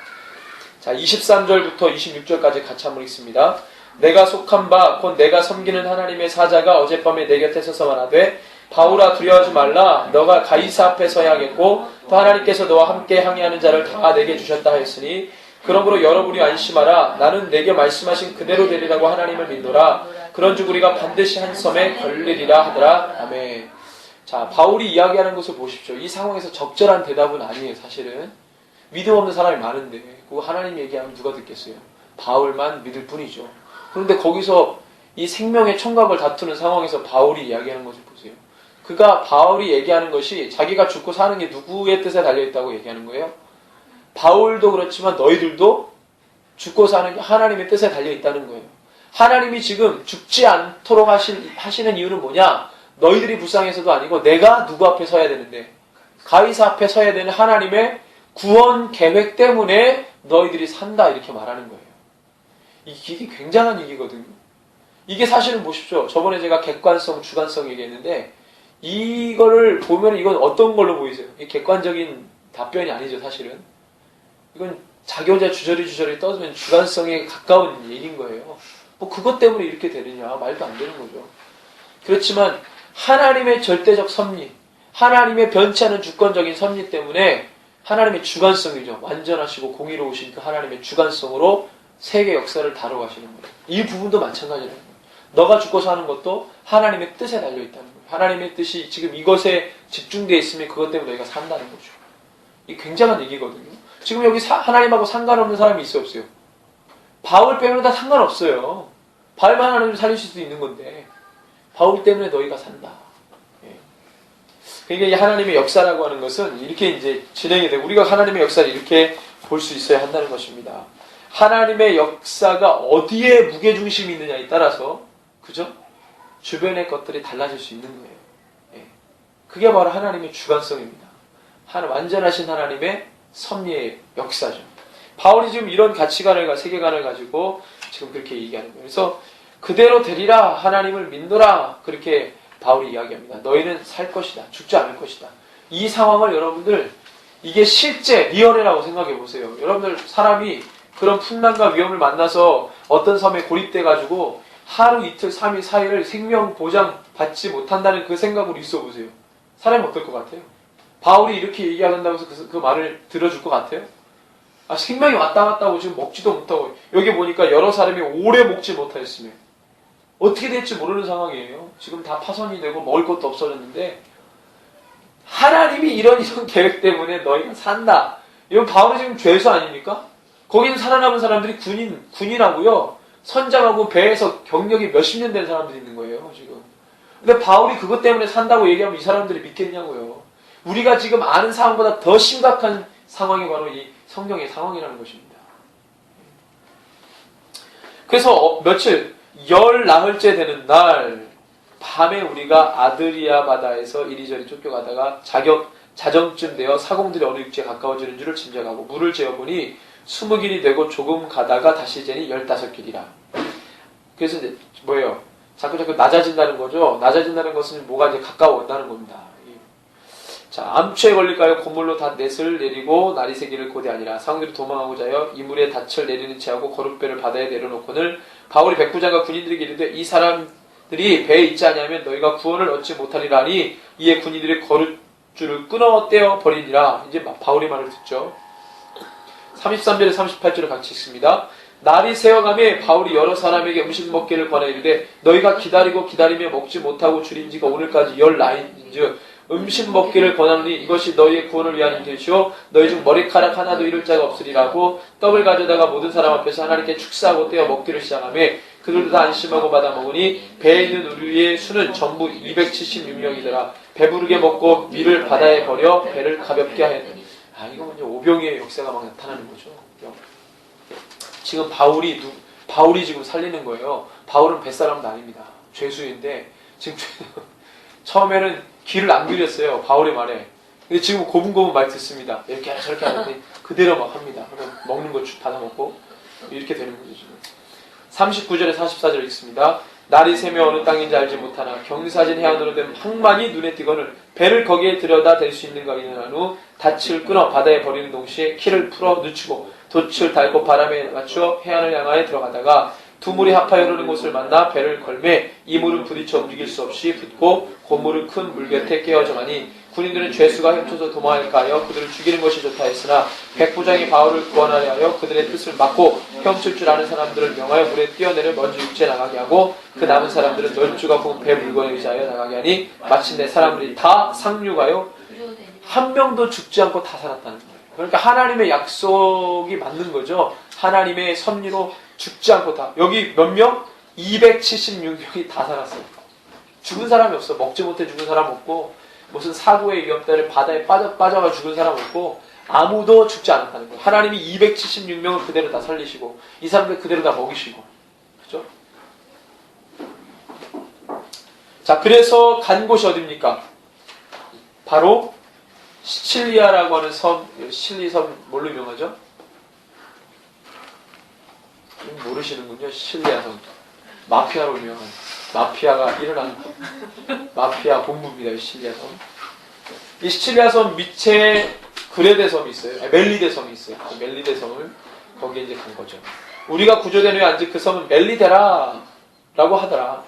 자, 23절부터 26절까지 같이 한번 읽습니다. 내가 속한 바 곧 내가 섬기는 하나님의 사자가 어젯밤에 내 곁에 서서 말하되 바울아 두려워하지 말라. 너가 가이사 앞에 서야 하겠고 또 하나님께서 너와 함께 항해하는 자를 다 내게 주셨다 하였으니 그러므로 여러분이 안심하라. 나는 내게 말씀하신 그대로 되리라고 하나님을 믿노라. 그런즉 우리가 반드시 한 섬에 걸리리라 하더라. 아멘. 자, 바울이 이야기하는 것을 보십시오. 이 상황에서 적절한 대답은 아니에요. 사실은 믿음 없는 사람이 많은데 그거 하나님 얘기하면 누가 듣겠어요? 바울만 믿을 뿐이죠. 그런데 거기서 이 생명의 총각을 다투는 상황에서 바울이 이야기하는 것을 보세요. 바울이 얘기하는 것이 자기가 죽고 사는 게 누구의 뜻에 달려있다고 얘기하는 거예요. 바울도 그렇지만 너희들도 죽고 사는 게 하나님의 뜻에 달려있다는 거예요. 하나님이 지금 죽지 않도록 하시는 이유는 뭐냐? 너희들이 불쌍해서도 아니고 내가 누구 앞에 서야 되는데 가이사 앞에 서야 되는 하나님의 구원 계획 때문에 너희들이 산다 이렇게 말하는 거예요. 이게 굉장한 얘기거든요. 이게 사실은 보십시오. 저번에 제가 객관성, 주관성 얘기했는데 이거를 보면 이건 어떤 걸로 보이세요? 이 객관적인 답변이 아니죠, 사실은. 이건 자기 혼자 주저리 떠들면 주관성에 가까운 얘기인 거예요. 뭐 그것 때문에 이렇게 되느냐? 말도 안 되는 거죠. 그렇지만 하나님의 절대적 섭리, 하나님의 변치 않은 주권적인 섭리 때문에 하나님의 주관성이죠. 완전하시고 공의로우신 그 하나님의 주관성으로 세계 역사를 다뤄가시는 거예요. 이 부분도 마찬가지라는 거예요. 너가 죽고 사는 것도 하나님의 뜻에 달려있다는 거예요. 하나님의 뜻이 지금 이것에 집중되어 있으면 그것 때문에 너희가 산다는 거죠. 이게 굉장한 얘기거든요. 지금 여기 하나님하고 상관없는 사람이 있어요, 없어요? 바울 빼면 다 상관없어요. 바울만 하나님 살리실 수도 있는 건데 바울 때문에 너희가 산다. 예. 그러니까 이 하나님의 역사라고 하는 것은 이렇게 이제 진행이 되고 우리가 하나님의 역사를 이렇게 볼 수 있어야 한다는 것입니다. 하나님의 역사가 어디에 무게중심이 있느냐에 따라서 그죠? 주변의 것들이 달라질 수 있는 거예요. 예. 그게 바로 하나님의 주관성입니다. 완전하신 하나님의 섭리의 역사죠. 바울이 지금 이런 가치관을, 세계관을 가지고 지금 그렇게 얘기하는 거예요. 그래서 그대로 되리라, 하나님을 믿노라, 그렇게 바울이 이야기합니다. 너희는 살 것이다. 죽지 않을 것이다. 이 상황을 여러분들, 이게 실제 리얼이라고 생각해 보세요. 여러분들 사람이 그런 풍랑과 위험을 만나서 어떤 섬에 고립돼가지고 하루, 이틀, 3일, 4일을 생명 보장 받지 못한다는 그 생각으로 있어 보세요. 사람이 어떨 것 같아요? 바울이 이렇게 얘기한다고 해서 그 말을 들어줄 것 같아요? 생명이 왔다 갔다 하고 지금 먹지도 못하고 여기 보니까 여러 사람이 오래 먹지 못하였으며 어떻게 될지 모르는 상황이에요. 지금 다 파손이 되고 먹을 것도 없어졌는데 하나님이 이런 계획 때문에 너희가 산다. 이건 바울이 지금 죄수 아닙니까? 거기는 살아남은 사람들이 군인하고요. 선장하고 배에서 경력이 몇십 년 된 사람들이 있는 거예요, 지금. 근데 바울이 그것 때문에 산다고 얘기하면 이 사람들이 믿겠냐고요. 우리가 지금 아는 상황보다 더 심각한 상황이 바로 이 성경의 상황이라는 것입니다. 그래서 며칠, 열 나흘째 되는 날, 밤에 우리가 아드리아 바다에서 이리저리 쫓겨가다가 자정쯤 되어 사공들이 어느 육지에 가까워지는 줄을 짐작하고 물을 재어보니 20길이 되고 조금 가다가 다시 재니 15길이라. 그래서 이제 뭐예요? 자꾸 낮아진다는 거죠. 낮아진다는 것은 뭐가 이제 가까워온다는 겁니다. 자, 암초에 걸릴까요? 고물로 다 넷을 내리고 날이 새기를 고대하니라. 상들이 도망하고자 하여 이물에 닻을 내리는 채하고 거룻배를 바다에 내려놓고는 바울이 백부장과 군인들에게 이르되 이 사람들이 배에 있지 아니하면 너희가 구원을 얻지 못하리라 하니 이에 군인들이 거룻줄을 끊어 떼어 버리니라. 이제 바울의 말을 듣죠. 33절에 38절을 같이 읽습니다. 날이 새어가며 바울이 여러 사람에게 음식 먹기를 권하 이르되 너희가 기다리며 먹지 못하고 줄인지가 오늘까지 열 나이인즉 음식 먹기를 권하노니 이것이 너희의 구원을 위한 것이요 너희 중 머리카락 하나도 잃을 자가 없으리라고 떡을 가져다가 모든 사람 앞에서 하나님께 축사하고 떼어 먹기를 시작하며 그들도 다 안심하고 받아 먹으니 배에 있는 우리의 수는 전부 276명이더라. 배부르게 먹고 밀을 바다에 버려 배를 가볍게 하였더니 이거 먼저 오병이의 역사가 막 나타나는 거죠. 지금 바울이 지금 살리는 거예요. 바울은 뱃사람도 아닙니다. 죄수인데 지금 처음에는 귀를 안 기울였어요. 바울의 말에. 근데 지금 고분고분 말 듣습니다. 이렇게 하라 저렇게 하는데 그대로 막 합니다. 그러면 먹는 거 받아 먹고 이렇게 되는 거죠. 지금. 39절에 44절 읽습니다. 날이 새며 어느 땅인지 알지 못하나 경사진 해안으로 된 항만이 눈에 띄거늘 배를 거기에 들여다 댈 수 있는가 이는 후 닻을 끊어 바다에 버리는 동시에 키를 풀어 늦추고 돛을 달고 바람에 맞추어 해안을 향하여 들어가다가 두 물이 합하여 흐르는 곳을 만나 배를 걸매 이 물은 부딪혀 움직일 수 없이 붙고 곧물은 큰 물 곁에 깨어져 가니 군인들은 죄수가 훔쳐서 도망할까 하여 그들을 죽이는 것이 좋다 했으나 백부장이 바울을 구원하려 하여 그들의 뜻을 막고 훔칠 줄 아는 사람들을 명하여 물에 뛰어내려 먼저 육지에 나가게 하고 그 남은 사람들은 널주가 부은 배 물건에 의지하여 나가게 하니 마침내 사람들이 다 상륙하여 한 명도 죽지 않고 다 살았다는 거예요. 그러니까 하나님의 약속이 맞는 거죠. 하나님의 섭리로 죽지 않고 다. 여기 몇 명? 276명이 다 살았어요. 죽은 사람이 없어. 먹지 못해 죽은 사람 없고 무슨 사고의 위험 때문에 바다에 빠져가 죽은 사람 없고 아무도 죽지 않았다는 거예요. 하나님이 276명을 그대로 다 살리시고 이 사람들 그대로 다 먹이시고 그죠? 자, 그래서 간 곳이 어딥니까? 바로 시칠리아라고 하는 섬. 시칠리섬 뭘로 유명하죠? 모르시는군요. 시칠리아섬. 마피아로 유명한. 마피아가 일어나는 마피아 본부입니다. 시칠리아섬. 이 시칠리아섬 밑에 그레데 섬이 있어요. 멜리데 섬이 있어요. 멜리데 섬을 거기에 이제 간 거죠. 우리가 구조된 후에 앉은 그 섬은 멜리데라 라고 하더라.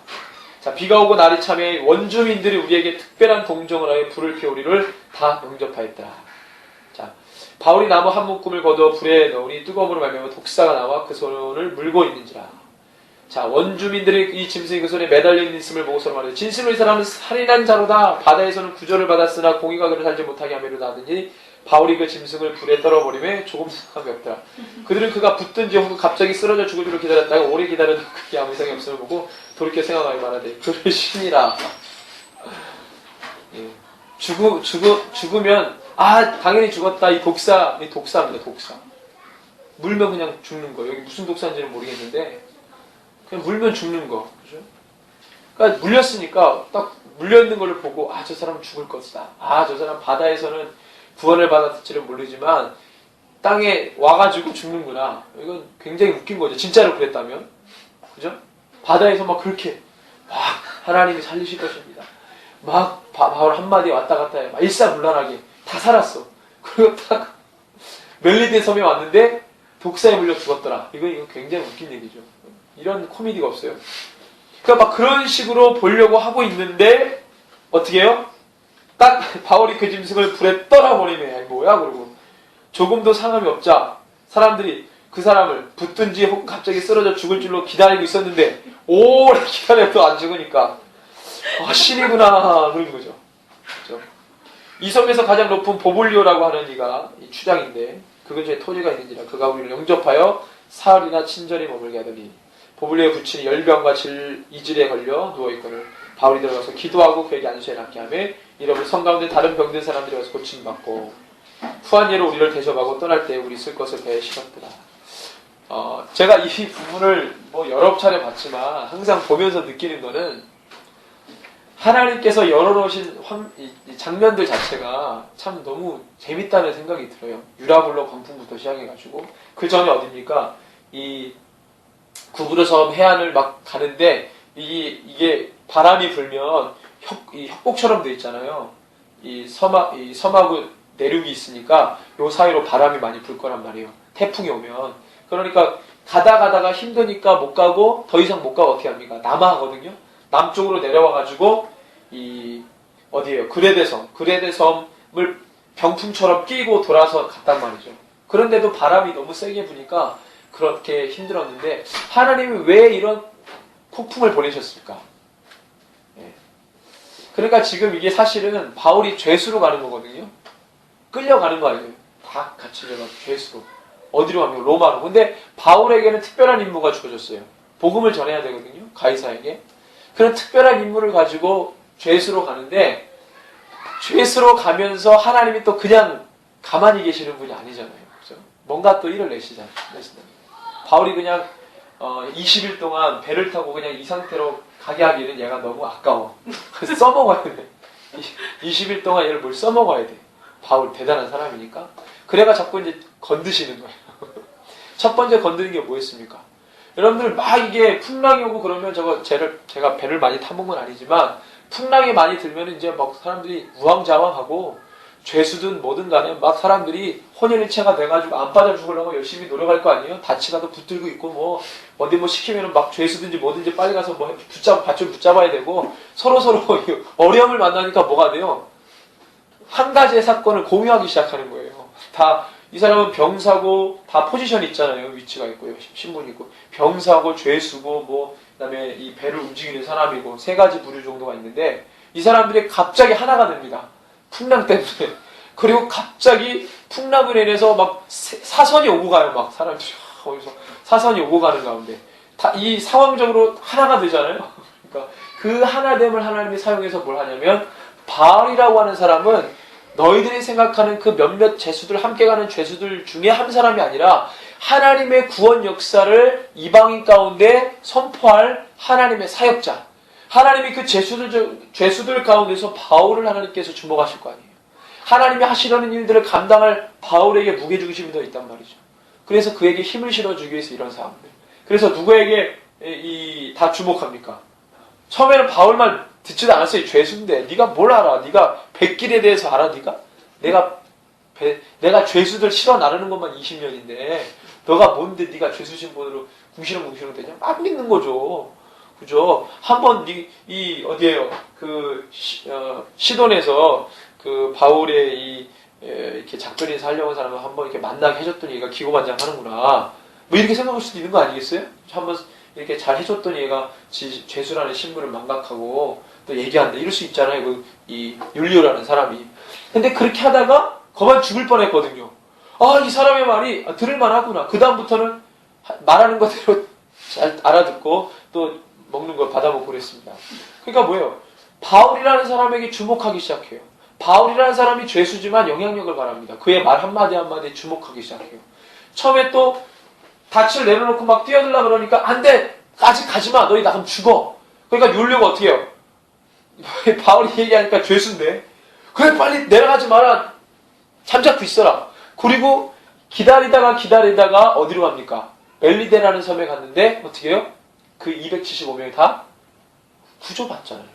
자, 비가 오고 날이 참에 원주민들이 우리에게 특별한 동정을 하여 불을 피우리를 다 영접하였더라. 자, 바울이 나무 한 묶음을 거두어 불에 넣으니 뜨거움으로 말미암아 독사가 나와 그 손을 물고 있는지라. 자, 원주민들이 이 짐승이 그 손에 매달려 있음을 보고 서로 말하되 진실로 이 사람은 살인한 자로다. 바다에서는 구조를 받았으나 공의가 그를 살지 못하게 하미로다 하더니 바울이 그 짐승을 불에 떨어버리며 조금 상함이 없더라. 그들은 그가 붙든지 혹은 갑자기 쓰러져 죽을 줄을 기다렸다가 오래 기다려도 그게 아무 이상이 없음을 보고 돌이켜 생각하기 말하되 그를 신이라. 예. 죽으면 당연히 죽었다. 이 독사입니다. 독사. 물면 그냥 죽는 거. 여기 무슨 독사인지는 모르겠는데 그냥 물면 죽는 거. 그죠? 그러니까 물렸으니까 딱 물려있는 거를 보고 저 사람 죽을 것이다. 저 사람 바다에서는 구원을 받았을지는 모르지만 땅에 와가지고 죽는구나. 이건 굉장히 웃긴 거죠. 진짜로 그랬다면. 그죠? 바다에서 막 그렇게 하나님이 살리실 것입니다. 막 바울 한마디에 왔다 갔다 해. 막 일사불란하게 다 살았어. 그리고 딱 멜리데 섬에 왔는데 독사에 물려 죽었더라. 이건 굉장히 웃긴 얘기죠. 이런 코미디가 없어요. 그러니까 막 그런 식으로 보려고 하고 있는데 어떻게 해요? 딱 바울이 그 짐승을 불에 떨어버리네. 뭐야? 그러고 조금도 상함이 없자 사람들이 그 사람을 붙든지 혹은 갑자기 쓰러져 죽을 줄로 기다리고 있었는데 오래 기다려도 안 죽으니까 신이구나 그런 거죠. 그렇죠? 이 섬에서 가장 높은 보블리오라고 하는 이가 이 추장인데 그 근처에 토지가 있는지라 그가 우리를 영접하여 사흘이나 친절히 머물게 하더니 보블리오의 부친이 열병과 이질에 걸려 누워있거늘 바울이 들어가서 기도하고 그에게 안수해 낫게 하며 이러면 성 가운데 다른 병든 사람들이 와서 고침받고 후한 예로 우리를 대접하고 떠날 때 우리 쓸 것을 배에 실었더라. 제가 이 부분을 여러 차례 봤지만 항상 보면서 느끼는 거는 하나님께서 열어놓으신 이 장면들 자체가 참 너무 재밌다는 생각이 들어요. 유라굴로 광풍부터 시작해가지고 그 전에 어딥니까? 이 구부르 섬 해안을 막 가는데 이게 바람이 불면 이 협곡처럼 돼 있잖아요. 이 섬하고 내륙이 있으니까 요 사이로 바람이 많이 불 거란 말이에요. 태풍이 오면. 그러니까 가다가 힘드니까 못 가고 더 이상 못 가고 어떻게 합니까? 남하거든요. 남쪽으로 내려와가지고 어디에요? 그레데섬을 병풍처럼 끼고 돌아서 갔단 말이죠. 그런데도 바람이 너무 세게 부니까 그렇게 힘들었는데 하나님이 왜 이런 폭풍을 보내셨을까? 그러니까 지금 이게 사실은 바울이 죄수로 가는 거거든요. 끌려가는 거 아니에요. 다 같이 죄수로. 어디로 가면 로마로. 근데 바울에게는 특별한 임무가 주어졌어요. 복음을 전해야 되거든요. 가이사에게. 그런 특별한 임무를 가지고 죄수로 가는데 죄수로 가면서 하나님이 또 그냥 가만히 계시는 분이 아니잖아요. 그죠? 뭔가 또 일을 내시잖아요. 바울이 그냥 20일 동안 배를 타고 그냥 이 상태로 가게 하기는 얘가 너무 아까워. 그래서 써먹어야 돼. 20일 동안 얘를 뭘 써먹어야 돼. 바울 대단한 사람이니까. 그래가 자꾸 이제 건드시는 거예요. 첫 번째 건드는 게 뭐였습니까? 여러분들 막 이게 풍랑이 오고 그러면 제가 배를 많이 타본 건 아니지만 풍랑이 많이 들면 이제 막 사람들이 우왕좌왕하고 죄수든 뭐든 간에 막 사람들이 혼연일체가 돼가지고 안 빠져 죽으려고 열심히 노력할 거 아니에요? 다치가도 붙들고 있고 어디 시키면은 막 죄수든지 뭐든지 빨리 가서 밧줄 붙잡아야 되고 서로 어려움을 만나니까 뭐가 돼요? 한 가지의 사건을 공유하기 시작하는 거예요. 이 사람은 병사고 다 포지션이 있잖아요. 위치가 있고요. 신분이 있고 병사고 죄수고 그다음에 이 배를 움직이는 사람이고 세 가지 부류 정도가 있는데 이 사람들이 갑자기 하나가 됩니다. 풍랑 때문에. 그리고 갑자기 풍랑을 인해서 막 사선이 오고 가요. 막 사람들이 어디서 사선이 오고 가는 가운데 이 상황적으로 하나가 되잖아요. 그러니까 그 하나됨을 하나님이 사용해서 뭘 하냐면 바울이라고 하는 사람은 너희들이 생각하는 그 몇몇 죄수들 함께 가는 죄수들 중에 한 사람이 아니라 하나님의 구원 역사를 이방인 가운데 선포할 하나님의 사역자. 하나님이 그 죄수들 가운데서 바울을 하나님께서 주목하실 거 아니에요. 하나님이 하시려는 일들을 감당할 바울에게 무게중심이 더 있단 말이죠. 그래서 그에게 힘을 실어주기 위해서 이런 사람들. 그래서 누구에게 다 주목합니까? 처음에는 바울 말 듣지도 않았어요. 죄수인데 네가 뭘 알아? 네가 백길에 대해서 알아? 내가 죄수들 실어 나르는 것만 20년인데 너가 뭔데 네가 죄수 신분으로 궁시렁궁시렁 되냐? 막 믿는 거죠. 그죠? 한번 어디에요? 시돈에서 그 바울의 이렇게 작별인사 하려고 하는 사람을 한번 이렇게 만나게 해줬더니 얘가 기고만장하는구나. 이렇게 생각할 수도 있는 거 아니겠어요? 한번 이렇게 잘 해줬더니 얘가 죄수라는 신분을 망각하고 또 얘기한다. 이럴 수 있잖아요. 이 율리오라는 사람이. 근데 그렇게 하다가 거만 죽을 뻔했거든요. 아, 이 사람의 말이 들을만하구나. 그 다음부터는 말하는 것대로 잘 알아듣고 또 먹는 걸 받아먹고 그랬습니다. 그러니까 뭐예요? 바울이라는 사람에게 주목하기 시작해요. 바울이라는 사람이 죄수지만 영향력을 발합니다. 그의 말 한마디 한마디에 주목하기 시작해요. 처음에 또 닻을 내려놓고 막 뛰어들라 그러니까 안 돼! 아직 가지마! 너희 나가면 죽어! 그러니까 율려고 어떻게 해요? 바울이 얘기하니까 죄수인데 그래 빨리 내려가지 마라! 잠자코 있어라! 그리고 기다리다가 어디로 갑니까? 멜리데라는 섬에 갔는데 어떻게 해요? 그 275명이 다 구조받잖아요.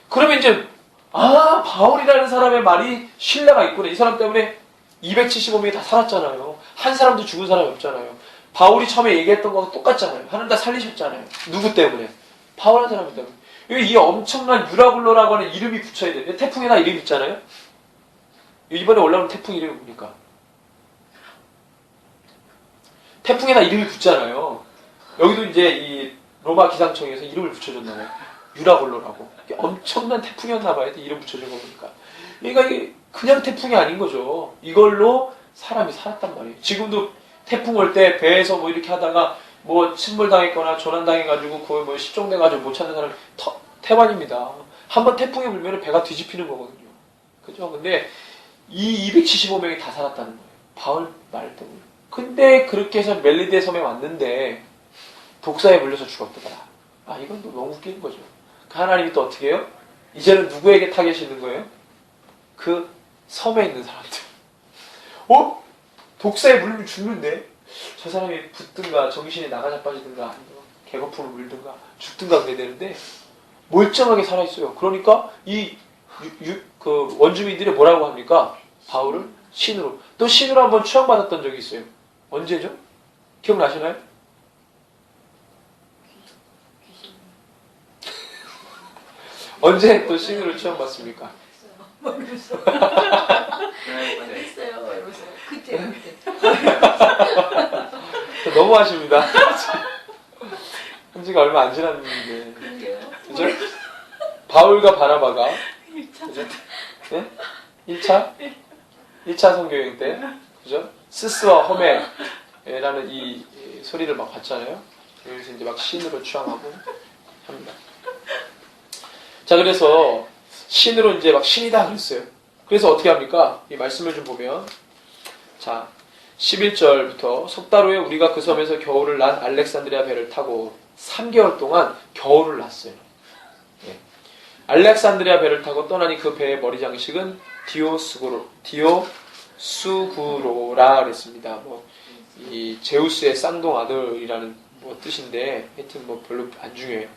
그러면 이제 바울이라는 사람의 말이 신뢰가 있구나. 이 사람 때문에 275명이 다 살았잖아요. 한 사람도 죽은 사람이 없잖아요. 바울이 처음에 얘기했던 거랑 똑같잖아요. 하나님 다 살리셨잖아요. 누구 때문에? 바울한 사람 때문에. 이 엄청난 유라굴로라고 하는 이름이 붙여야 돼요. 태풍에다 이름 있잖아요. 이번에 올라오는 태풍 이름이 뭡니까? 태풍에다 이름이 붙잖아요. 여기도 이제 이 로마 기상청에서 이름을 붙여줬나봐요. 유라굴로라고. 엄청난 태풍이었나봐요. 이름 붙여준 거 보니까. 그러니까 이게 그냥 태풍이 아닌 거죠. 이걸로 사람이 살았단 말이에요. 지금도 태풍 올 때 배에서 뭐 이렇게 하다가 뭐 침몰당했거나 조난당해가지고 거의 뭐 실종돼가지고 못 찾는 사람이 태반입니다. 한번 태풍이 불면 배가 뒤집히는 거거든요. 그죠? 근데 이 275명이 다 살았다는 거예요. 바울 말 때문에. 근데 그렇게 해서 멜리데 섬에 왔는데 독사에 물려서 죽었더라. 이건 또 너무 웃기는 거죠. 하나님이 또 어떻게 해요? 이제는 누구에게 타겟이 있는 거예요? 그 섬에 있는 사람들. 독사에 물리면 죽는데? 저 사람이 붙든가 정신이 나가 자빠지든가 아니면 개거품을 물든가 죽든가 그래야 되는데 멀쩡하게 살아있어요. 그러니까 그 원주민들이 뭐라고 합니까? 바울을 신으로. 또 신으로 한번 추앙받았던 적이 있어요. 언제죠? 기억나시나요? 언제 또 신으로 추앙받습니까? 모르겠어요. 그때. 너무하십니다. 한지가 얼마 안 지났는데. 그죠? 바울과 바나바가 그죠? 네? 1차 선교여행 때 그죠? 스스와 호메라는 이 소리를 막 봤잖아요. 그래서 이제 막 신으로 추앙하고 합니다. 자, 그래서 신으로 이제 막 신이다 그랬어요. 그래서 어떻게 합니까? 이 말씀을 좀 보면 자 11절부터 석 달 후에 우리가 그 섬에서 겨울을 난 알렉산드리아 배를 타고 3개월 동안 겨울을 났어요. 예. 알렉산드리아 배를 타고 떠나니 그 배의 머리 장식은 디오스구로라 그랬습니다. 이 제우스의 쌍둥 아들이라는 뜻인데 하여튼 별로 안 중요해요.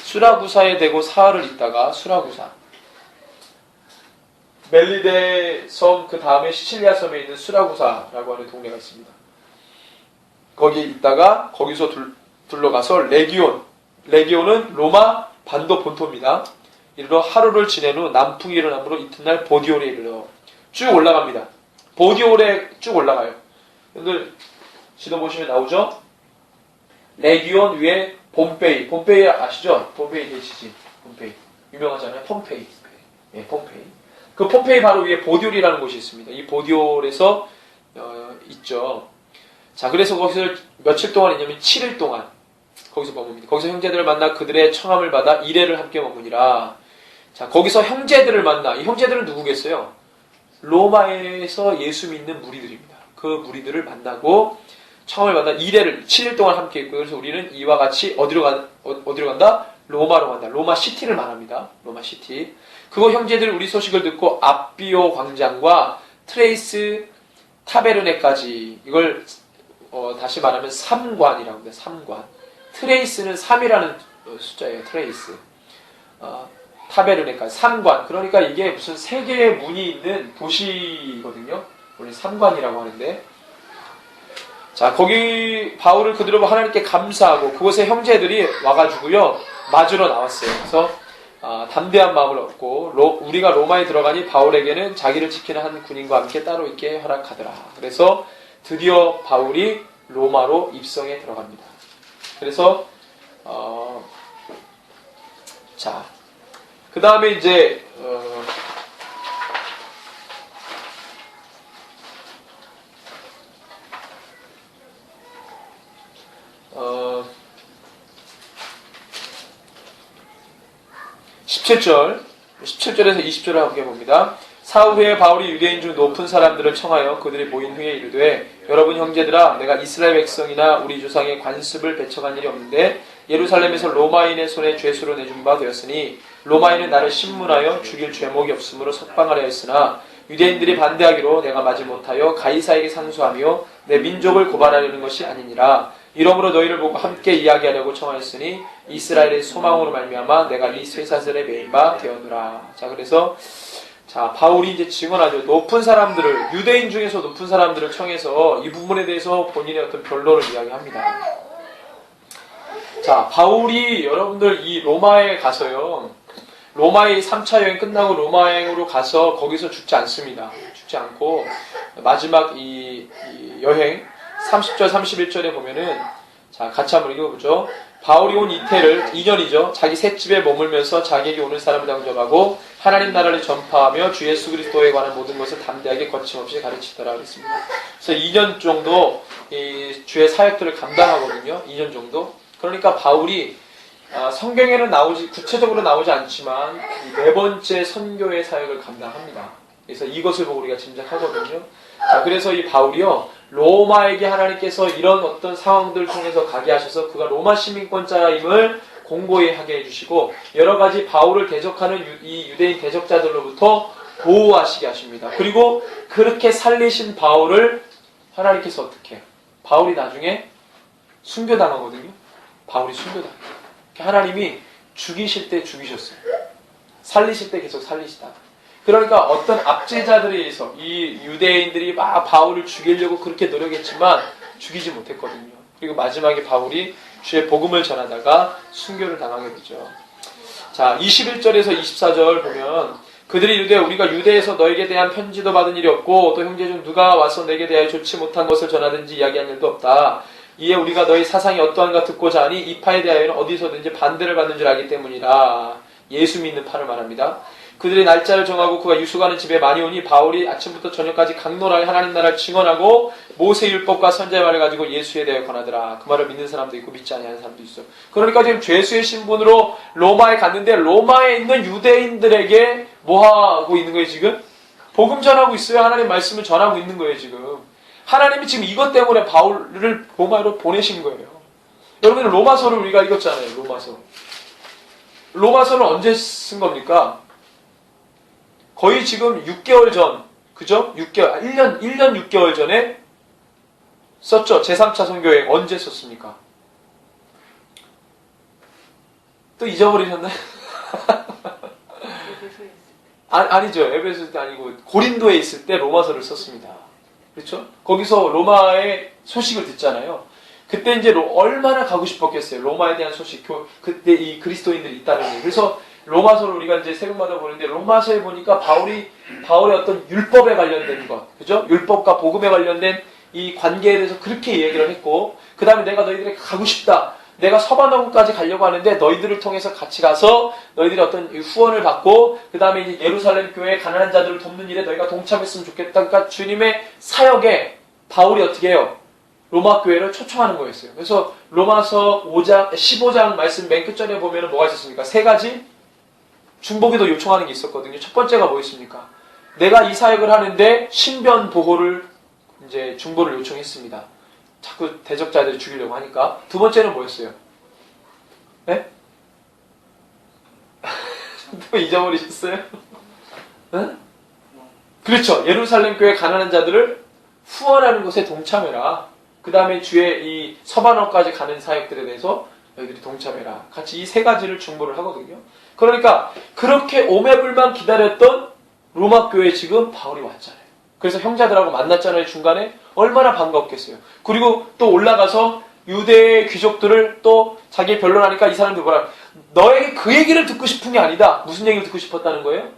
수라구사에 대고 사흘을 있다가 수라구사 멜리데 섬 그 다음에 시칠리아 섬에 있는 수라구사라고 하는 동네가 있습니다. 거기에 있다가 거기서 둘러가서 레기온은 로마 반도 본토입니다. 이르러 하루를 지낸 후 남풍이 일어나므로 이튿날 보디올에 이르러 쭉 올라갑니다. 보디올에 쭉 올라가요. 여러분들 지도 보시면 나오죠? 레기온 위에 폼페이 아시죠? 폼페이 대지진. 폼페이 유명하잖아요. 폼페이. 예, 폼페이. 그 폼페이 바로 위에 보디올이라는 곳이 있습니다. 이 보디올에서 있죠. 자, 그래서 거기서 며칠 동안 있냐면 7일 동안 거기서 머뭅니다. 거기서 형제들을 만나 그들의 청함을 받아 이레를 함께 머무니라. 자, 거기서 형제들을 만나. 이 형제들은 누구겠어요? 로마에서 예수 믿는 무리들입니다. 그 무리들을 만나고 청함을 받아 이레를 7일 동안 함께 있고, 그래서 우리는 이와 같이 어디로 간다? 로마로 간다. 로마 시티를 말합니다. 로마 시티. 그거 형제들 우리 소식을 듣고 앞비오 광장과 트레이스 타베르네까지, 이걸 다시 말하면 3관이라고 합니다. 3관. 트레이스는 3이라는 숫자예요. 트레이스. 타베르네까지 3관. 그러니까 이게 무슨 세 개의 문이 있는 도시거든요. 원래 3관이라고 하는데, 자, 거기 바울을 그대로 하나님께 감사하고 그곳에 형제들이 와가지고요 맞으러 나왔어요. 그래서 담대한 마음을 얻고 우리가 로마에 들어가니 바울에게는 자기를 지키는 한 군인과 함께 따로 있게 허락하더라. 그래서 드디어 바울이 로마로 입성에 들어갑니다. 그래서 자, 그 다음에 이제 17절에서 20절을 함께 봅니다. 사후에 바울이 유대인 중 높은 사람들을 청하여 그들이 모인 후에 이르되 여러분 형제들아 내가 이스라엘 백성이나 우리 조상의 관습을 배척한 일이 없는데 예루살렘에서 로마인의 손에 죄수로 내준 바 되었으니 로마인은 나를 신문하여 죽일 죄목이 없으므로 석방하려 했으나 유대인들이 반대하기로 내가 마지 못하여 가이사에게 상소하며 내 민족을 고발하려는 것이 아니니라. 이러므로 너희를 보고 함께 이야기하려고 청하였으니 이스라엘의 소망으로 말미암아 내가 이 쇠사슬에 매인 바 되었노라. 자, 그래서 바울이 이제 증언하죠. 높은 사람들을, 유대인 중에서 높은 사람들을 청해서 이 부분에 대해서 본인의 어떤 변론을 이야기합니다. 자, 바울이 여러분들 이 로마에 가서요. 로마의 3차 여행 끝나고 로마 여행으로 가서 거기서 죽지 않습니다. 죽지 않고 마지막 이 여행 30절 31절에 보면은 자, 같이 한번 읽어보죠. 바울이 온 이태를 2년이죠. 자기 셋집에 머물면서 자기에게 오는 사람을 영접하고 하나님 나라를 전파하며 주 예수 그리스도에 관한 모든 것을 담대하게 거침없이 가르치더라 그랬습니다. 그래서 2년 정도 이 주의 사역들을 감당하거든요. 2년 정도. 그러니까 바울이 성경에는 구체적으로 나오지 않지만 네 번째 선교의 사역을 감당합니다. 그래서 이것을 보고 우리가 짐작하거든요. 자, 그래서 이 바울이요, 로마에게 하나님께서 이런 어떤 상황들을 통해서 가게 하셔서 그가 로마 시민권자임을 공고히 하게 해주시고 여러 가지 바울을 대적하는 이 유대인 대적자들로부터 보호하시게 하십니다. 그리고 그렇게 살리신 바울을 하나님께서 어떻게 해요? 바울이 나중에 순교당하거든요. 바울이 순교당해요. 하나님이 죽이실 때 죽이셨어요. 살리실 때 계속 살리시다. 그러니까 어떤 압제자들에 의해서 이 유대인들이 막 바울을 죽이려고 그렇게 노력했지만 죽이지 못했거든요. 그리고 마지막에 바울이 주의 복음을 전하다가 순교를 당하게 되죠. 자, 21절에서 24절 보면 그들이 이르되 우리가 유대에서 너에게 대한 편지도 받은 일이 없고 또 형제 중 누가 와서 내게 대하여 좋지 못한 것을 전하든지 이야기한 일도 없다. 이에 우리가 너희 사상이 어떠한가 듣고자 하니 이 파에 대하여는 어디서든지 반대를 받는 줄 알기 때문이라. 예수 믿는 파를 말합니다. 그들이 날짜를 정하고 그가 유숙하는 집에 많이 오니 바울이 아침부터 저녁까지 강론하여 하나님 나라를 증언하고 모세 율법과 선지자의 말을 가지고 예수에 대해 권하더라. 그 말을 믿는 사람도 있고 믿지 아니하는 사람도 있어. 그러니까 지금 죄수의 신분으로 로마에 갔는데 로마에 있는 유대인들에게 뭐 하고 있는 거예요 지금? 복음 전하고 있어요. 하나님 말씀을 전하고 있는 거예요 지금. 하나님이 지금 이것 때문에 바울을 로마로 보내신 거예요. 여러분 로마서를 우리가 읽었잖아요. 로마서. 로마서는 언제 쓴 겁니까? 거의 지금 6개월 전, 그죠? 1년 6개월 전에 썼죠. 제3차 선교여행 언제 썼습니까? 또 잊어버리셨나요? 아니죠. 에베소에 때 아니고 고린도에 있을 때 로마서를 썼습니다. 그렇죠? 거기서 로마의 소식을 듣잖아요. 그때 이제 얼마나 가고 싶었겠어요. 로마에 대한 소식. 그때 이 그리스도인들이 있다는 게. 그래서 로마서를 우리가 이제 새벽마다 보는데 로마서에 보니까 바울의 어떤 율법에 관련된 것, 그죠? 율법과 복음에 관련된 이 관계에 대해서 그렇게 얘기를 했고, 그 다음에 내가 너희들에게 가고 싶다. 내가 서반왕국까지 가려고 하는데 너희들을 통해서 같이 가서 너희들이 어떤 후원을 받고, 그 다음에 이제 예루살렘 교회의 가난한 자들을 돕는 일에 너희가 동참했으면 좋겠다. 그러니까 주님의 사역에 바울이 어떻게 해요? 로마 교회를 초청하는 거였어요. 그래서 로마서 15장 말씀 맨 끝전에 보면 뭐가 있었습니까? 세 가지 중보기도 요청하는 게 있었거든요. 첫 번째가 뭐였습니까? 내가 이 사역을 하는데 신변 보호를 이제 중보를 요청했습니다. 자꾸 대적자들이 죽이려고 하니까. 두 번째는 뭐였어요? 네? 또 잊어버리셨어요? 네? 그렇죠. 예루살렘 교회 가난한 자들을 후원하는 것에 동참해라. 그 다음에 주의 이 서반원까지 가는 사역들에 대해서 너희들이 동참해라. 같이 이 세 가지를 중보를 하거든요. 그러니까 그렇게 오매불만 기다렸던 로마 교회에 지금 바울이 왔잖아요. 그래서 형제들하고 만났잖아요. 중간에. 얼마나 반갑겠어요. 그리고 또 올라가서 유대의 귀족들을 또 자기 변론하니까 이 사람들 뭐라, 너에게 그 얘기를 듣고 싶은 게 아니다. 무슨 얘기를 듣고 싶었다는 거예요?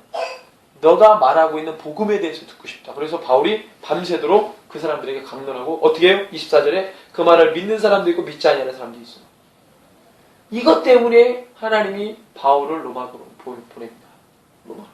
너가 말하고 있는 복음에 대해서 듣고 싶다. 그래서 바울이 밤새도록 그 사람들에게 강론하고 어떻게 해요? 24절에 그 말을 믿는 사람도 있고 믿지 않는 사람도 있어요. 이것 때문에 하나님이 바울을 로마로 보냅니다. 로마로.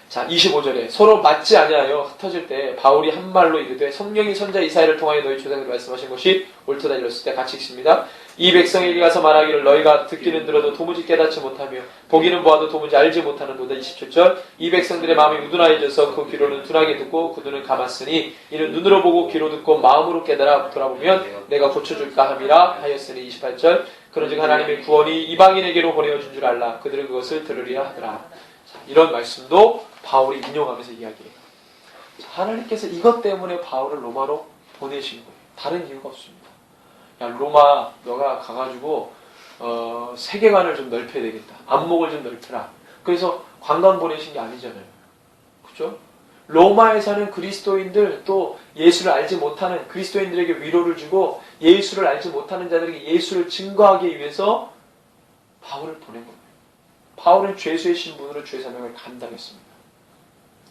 자, 25절에 서로 맞지 아니하여 흩어질 때 바울이 한 말로 이르되 성령이 선자 이사야를 통하여 너희 조상들 말씀하신 것이 옳도다 이랬을 때 같이 읽습니다. 이 백성에게 가서 말하기를 너희가 듣기는 들어도 도무지 깨닫지 못하며 보기는 보아도 도무지 알지 못하는도다. 27절 이 백성들의 마음이 우둔하여져서 그 귀로는 둔하게 듣고 그 눈은 감았으니 이는 눈으로 보고 귀로 듣고 마음으로 깨달아 돌아보면 내가 고쳐줄까 함이라 하였으니. 28절 그런즉 하나님의 구원이 이방인에게로 보내어준 줄 알라 그들은 그것을 들으리라 하더라. 자, 이런 말씀도 바울이 인용하면서 이야기해요. 자, 하나님께서 이것 때문에 바울을 로마로 보내신 거예요. 다른 이유가 없습니다. 야, 로마 너가 가가지고 세계관을 좀 넓혀야 되겠다. 안목을 좀 넓혀라. 그래서 관광 보내신 게 아니잖아요. 그죠? 로마에 사는 그리스도인들 또 예수를 알지 못하는 그리스도인들에게 위로를 주고 예수를 알지 못하는 자들에게 예수를 증거하기 위해서 바울을 보낸 겁니다. 바울은 죄수의 신분으로 죄 사명을 감당했습니다.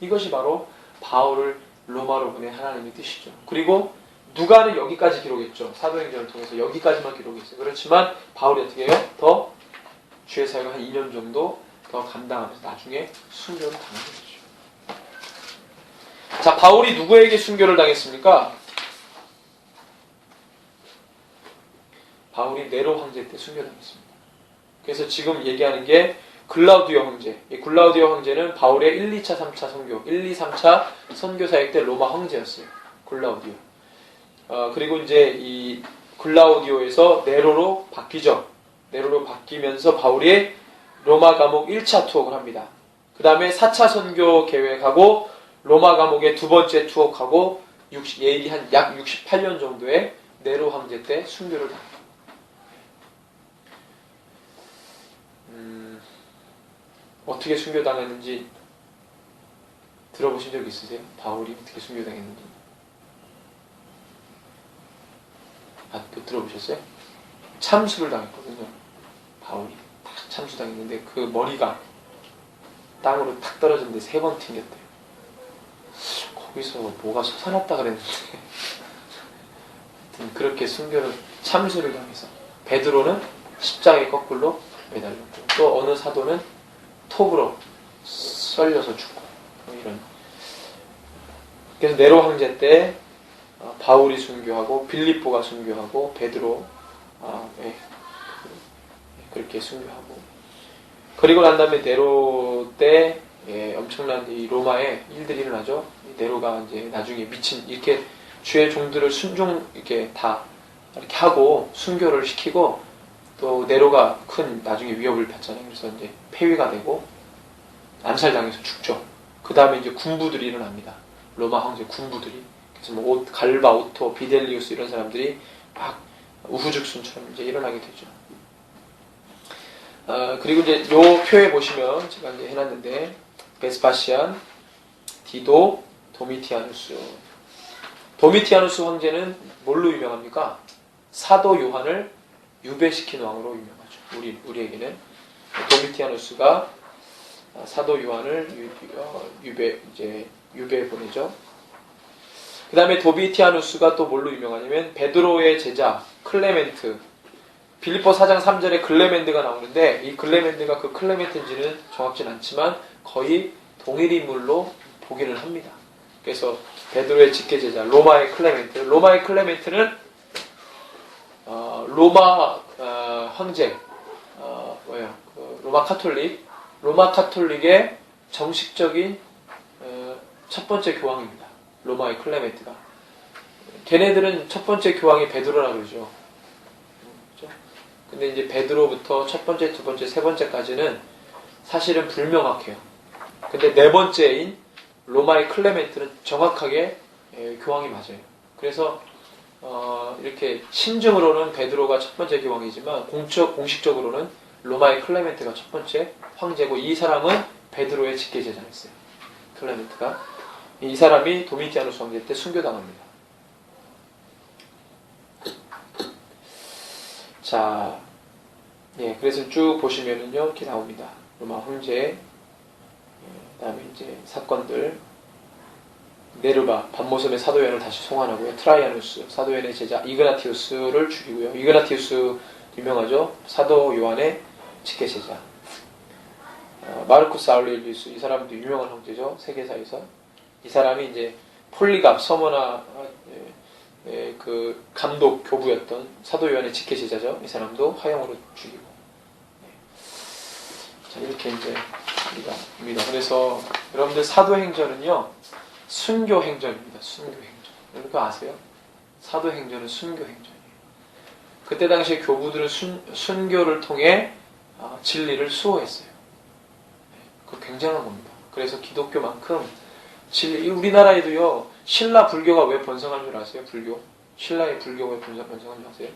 이것이 바로 바울을 로마로 보낸 하나님의 뜻이죠. 그리고 누가는 여기까지 기록했죠. 사도행전을 통해서 여기까지만 기록했어요. 그렇지만 바울이 어떻게 해요? 더 죄 사역을 한 2년 정도 더 감당하면서 나중에 순교를 당하게 되죠. 자, 바울이 누구에게 순교를 당했습니까? 바울이 네로 황제 때 순교당했습니다. 그래서 지금 얘기하는 게 글라우디오 황제. 이 글라우디오 황제는 바울의 1, 2차, 3차 선교, 1, 2, 3차 선교 사역 때 로마 황제였어요. 글라우디오. 그리고 이제 이 글라우디오에서 네로로 바뀌죠. 네로로 바뀌면서 바울이 로마 감옥 1차 투옥을 합니다. 그 다음에 4차 선교 계획하고 로마 감옥의 두 번째 투옥하고 예일이 한 약 68년 정도의 네로 황제 때 순교를 당합니다. 어떻게 순교당했는지 들어보신 적 있으세요? 바울이 어떻게 순교당했는지? 못 들어보셨어요? 참수를 당했거든요. 바울이 딱 참수당했는데 그 머리가 땅으로 탁 떨어졌는데 3번 튕겼대요. 거기서 뭐가 솟아났다 그랬는데 하여튼 그렇게 순교를 참수를 당해서 베드로는 십자가에 거꾸로 매달렸고 또 어느 사도는 톱으로 썰려서 죽고 이런. 그래서 네로 황제 때 바울이 순교하고 빌립보가 순교하고 베드로 그렇게 순교하고 그리고 난 다음에 네로 때 엄청난 이 로마에 일들이 일어나죠. 네로가 이제 나중에 미친 이렇게 주의 종들을 순종 이렇게 다 이렇게 하고 순교를 시키고 또 네로가 큰 나중에 위협을 받잖아요. 그래서 이제 폐위가 되고 암살당해서 죽죠. 그 다음에 이제 군부들이 일어납니다. 로마 황제 군부들이. 그래서 뭐 갈바, 오토, 비델리우스 이런 사람들이 막 우후죽순처럼 이제 일어나게 되죠. 그리고 이제 요 표에 보시면 제가 이제 해놨는데 베스파시안, 디도, 도미티아누스. 도미티아누스 황제는 뭘로 유명합니까? 사도 요한을 유배시킨 왕으로 유명하죠. 우리에게는 도미티아누스가 사도 요한을 유배 보내죠. 그 다음에 도미티아누스가 또 뭘로 유명하냐면 베드로의 제자 클레멘트. 빌립보 4장 3절에 클레멘드가 나오는데 이 클레멘드가 그 클레멘트인지는 정확진 않지만 거의 동일 인물로 보기는 합니다. 그래서 베드로의 직계제자 로마의 클레멘트. 로마의 클레멘트는 로마 황제 로마 카톨릭의 정식적인 첫 번째 교황입니다. 로마의 클레멘트가. 걔네들은 첫 번째 교황이 베드로라고 그러죠. 그렇죠? 근데 이제 베드로부터 첫 번째, 두 번째, 세 번째까지는 사실은 불명확해요. 근데 네 번째인 로마의 클레멘트는 정확하게 교황이 맞아요. 그래서 이렇게 심증으로는 베드로가 첫 번째 교황이지만 공식적으로는 로마의 클레멘트가 첫 번째 황제고 이 사람은 베드로의 직계제자였어요. 클레멘트가. 이 사람이 도미티아누스 황제 때 순교당합니다. 자, 그래서 쭉 보시면은요 이렇게 나옵니다. 로마 황제, 그다음에 이제 사건들. 네르바, 반모섬의 사도연을 다시 송환하고요. 트라이아누스, 사도연의 제자 이그나티우스를 죽이고요. 이그나티우스 유명하죠. 사도 요한의 직계제자. 마르쿠스 아울렐리우스, 이 사람도 유명한 형제죠. 세계사에서. 이 사람이 이제 폴리갑 서머나 그 감독 교부였던 사도 요한의 직계 제자죠. 이 사람도 화형으로 죽이고. 자, 이렇게 이제 우리가 봅니다. 그래서 여러분들 사도행전은요, 순교행전입니다. 순교행전. 여러분 그거 아세요? 사도행전은 순교행전이에요. 그때 당시에 교부들은 순교를 통해 진리를 수호했어요. 그거 굉장한 겁니다. 그래서 기독교만큼 우리나라에도요, 신라 불교가 왜 번성한 줄 아세요? 불교. 신라의 불교가 왜 번성한 줄 아세요?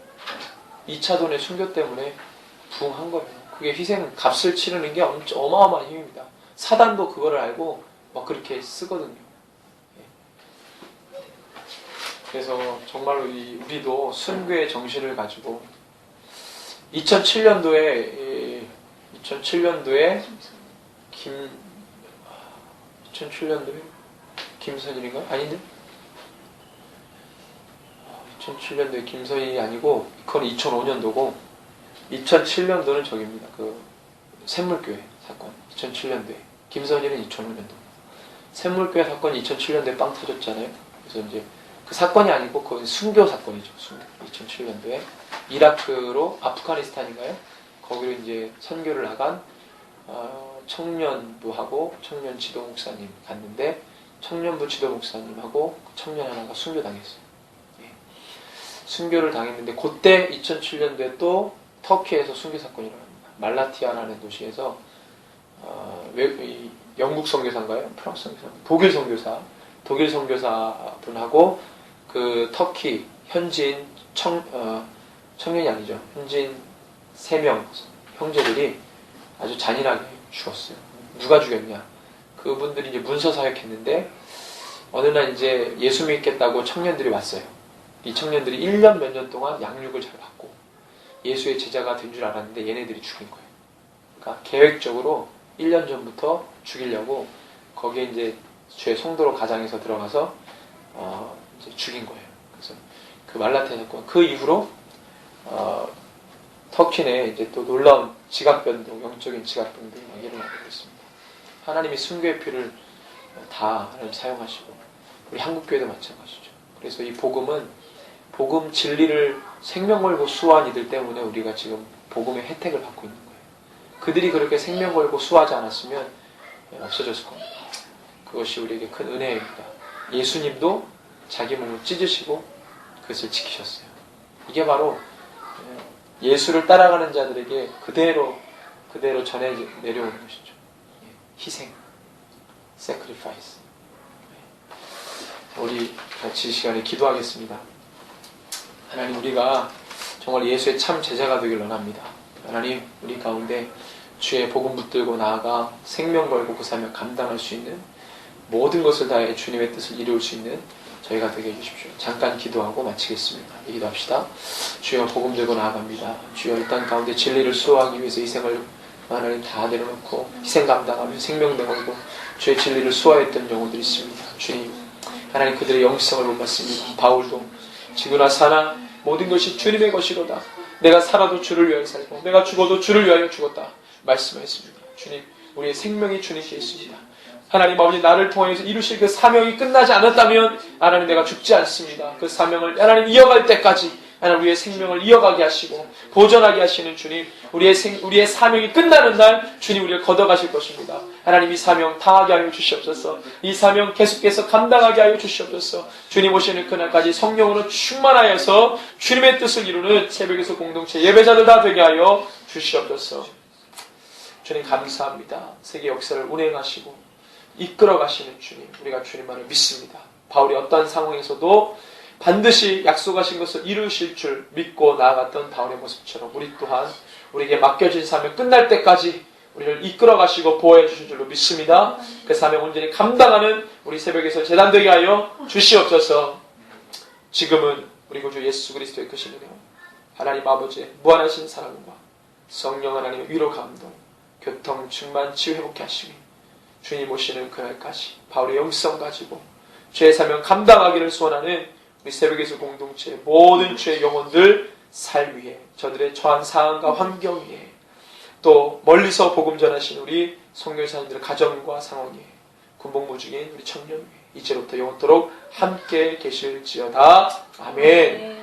2차 돈의 순교 때문에 부흥한 거예요. 그게 값을 치르는 게 어마어마한 힘입니다. 사단도 그거를 알고 막 그렇게 쓰거든요. 그래서 정말로 우리도 순교의 정신을 가지고 2007년도에 2007년도에 김선일인가? 아닌데? 2007년도에 김선일이 아니고 그건 2005년도고 2007년도는 저기입니다. 그 샘물교회 사건 2007년도에 김선일은 2005년도. 샘물교회 사건이 2007년도에 빵 터졌잖아요. 그래서 이제 그 사건이 아니고 그건 순교 사건이죠. 2007년도에 이라크로 아프가니스탄인가요? 거기로 이제 선교를 나간 청년부하고 청년 지도 목사님 갔는데 청년부 지도 목사님하고 청년 하나가 순교당했어요. 예. 순교를 당했는데 그때 2007년도에 또 터키에서 순교 사건이 일어납니다. 말라티아라는 도시에서 영국 선교사인가요? 프랑스 선교사? 독일 선교사 분하고 그 터키 현지인 청년이 아니죠. 현지인 3명 형제들이 아주 잔인하게 죽었어요. 누가 죽였냐? 그분들이 이제 문서 사역했는데 어느 날 이제 예수 믿겠다고 청년들이 왔어요. 이 청년들이 1년 몇 년 동안 양육을 잘 받고 예수의 제자가 된 줄 알았는데 얘네들이 죽인 거예요. 그러니까 계획적으로 1년 전부터 죽이려고 거기에 이제 죄 송도로 가장해서 들어가서 이제 죽인 거예요. 그래서 그 말라테 사건 그 이후로 터키 내에 이제 또 놀라운 지각변동, 영적인 지각변동이 막 일어나고 있습니다. 하나님이 순교의 피를 다 하나님 사용하시고 우리 한국교회도 마찬가지죠. 그래서 이 복음 진리를 생명 걸고 수호한 이들 때문에 우리가 지금 복음의 혜택을 받고 있는 거예요. 그들이 그렇게 생명 걸고 수호하지 않았으면 없어졌을 겁니다. 그것이 우리에게 큰 은혜입니다. 예수님도 자기 몸을 찢으시고 그것을 지키셨어요. 이게 바로 예수를 따라가는 자들에게 그대로 전해 내려오는 것이죠. 희생, sacrifice. 우리 같이 이 시간에 기도하겠습니다. 하나님, 우리가 정말 예수의 참 제자가 되길 원합니다. 하나님, 우리 가운데 주의 복음 붙들고 나아가 생명 걸고 그 사명 감당할 수 있는 모든 것을 다해 주님의 뜻을 이룰 수 있는 저희가 되게 해주십시오. 잠깐 기도하고 마치겠습니다. 기도합시다. 주여, 복음 들고 나아갑니다. 주여, 이 땅 가운데 진리를 수호하기 위해서 희생을 하나님 다 내려놓고 희생 감당하며 생명 내걸고 주의 진리를 수호했던 영혼들이 있습니다. 주님, 하나님 그들의 영성을 못 받습니다. 바울도 지구나 사나 모든 것이 주님의 것이로다. 내가 살아도 주를 위하여 살고 내가 죽어도 주를 위하여 죽었다 말씀하셨습니다. 주님, 우리의 생명이 주님께 있습니다. 하나님 아버지, 나를 통해서 이루실 그 사명이 끝나지 않았다면 하나님, 내가 죽지 않습니다. 그 사명을 하나님 이어갈 때까지 하나님 우리의 생명을 이어가게 하시고 보존하게 하시는 주님, 우리의 사명이 끝나는 날 주님 우리를 걷어가실 것입니다. 하나님, 이 사명 다하게 하여 주시옵소서. 이 사명 계속해서 감당하게 하여 주시옵소서. 주님 오시는 그날까지 성령으로 충만하여서 주님의 뜻을 이루는 새벽에서 공동체 예배자들 다 되게 하여 주시옵소서. 주님 감사합니다. 세계 역사를 운행하시고 이끌어 가시는 주님, 우리가 주님만을 믿습니다. 바울이 어떠한 상황에서도 반드시 약속하신 것을 이루실 줄 믿고 나아갔던 바울의 모습처럼 우리 또한 우리에게 맡겨진 사명 끝날 때까지 우리를 이끌어 가시고 보호해 주실 줄로 믿습니다. 그 사명 온전히 감당하는 우리 새벽에서 재단되게 하여 주시옵소서. 지금은 우리 구주 예수 그리스도의 크신 은혜와 하나님 아버지의 무한하신 사랑과 성령 하나님의 위로 감동, 교통 충만 치유 회복케 하시니 주님 오시는 그날까지 바울의 영성 가지고 죄의 사명 감당하기를 소원하는 우리 새벽에서 공동체 모든 주의 영혼들 살 위해 저들의 처한 상황과 환경 위에 또 멀리서 복음 전하신 우리 선교사님들의 가정과 상황에 군복무 중인 우리 청년 이제로부터 영원토록 함께 계실지어다. 아멘.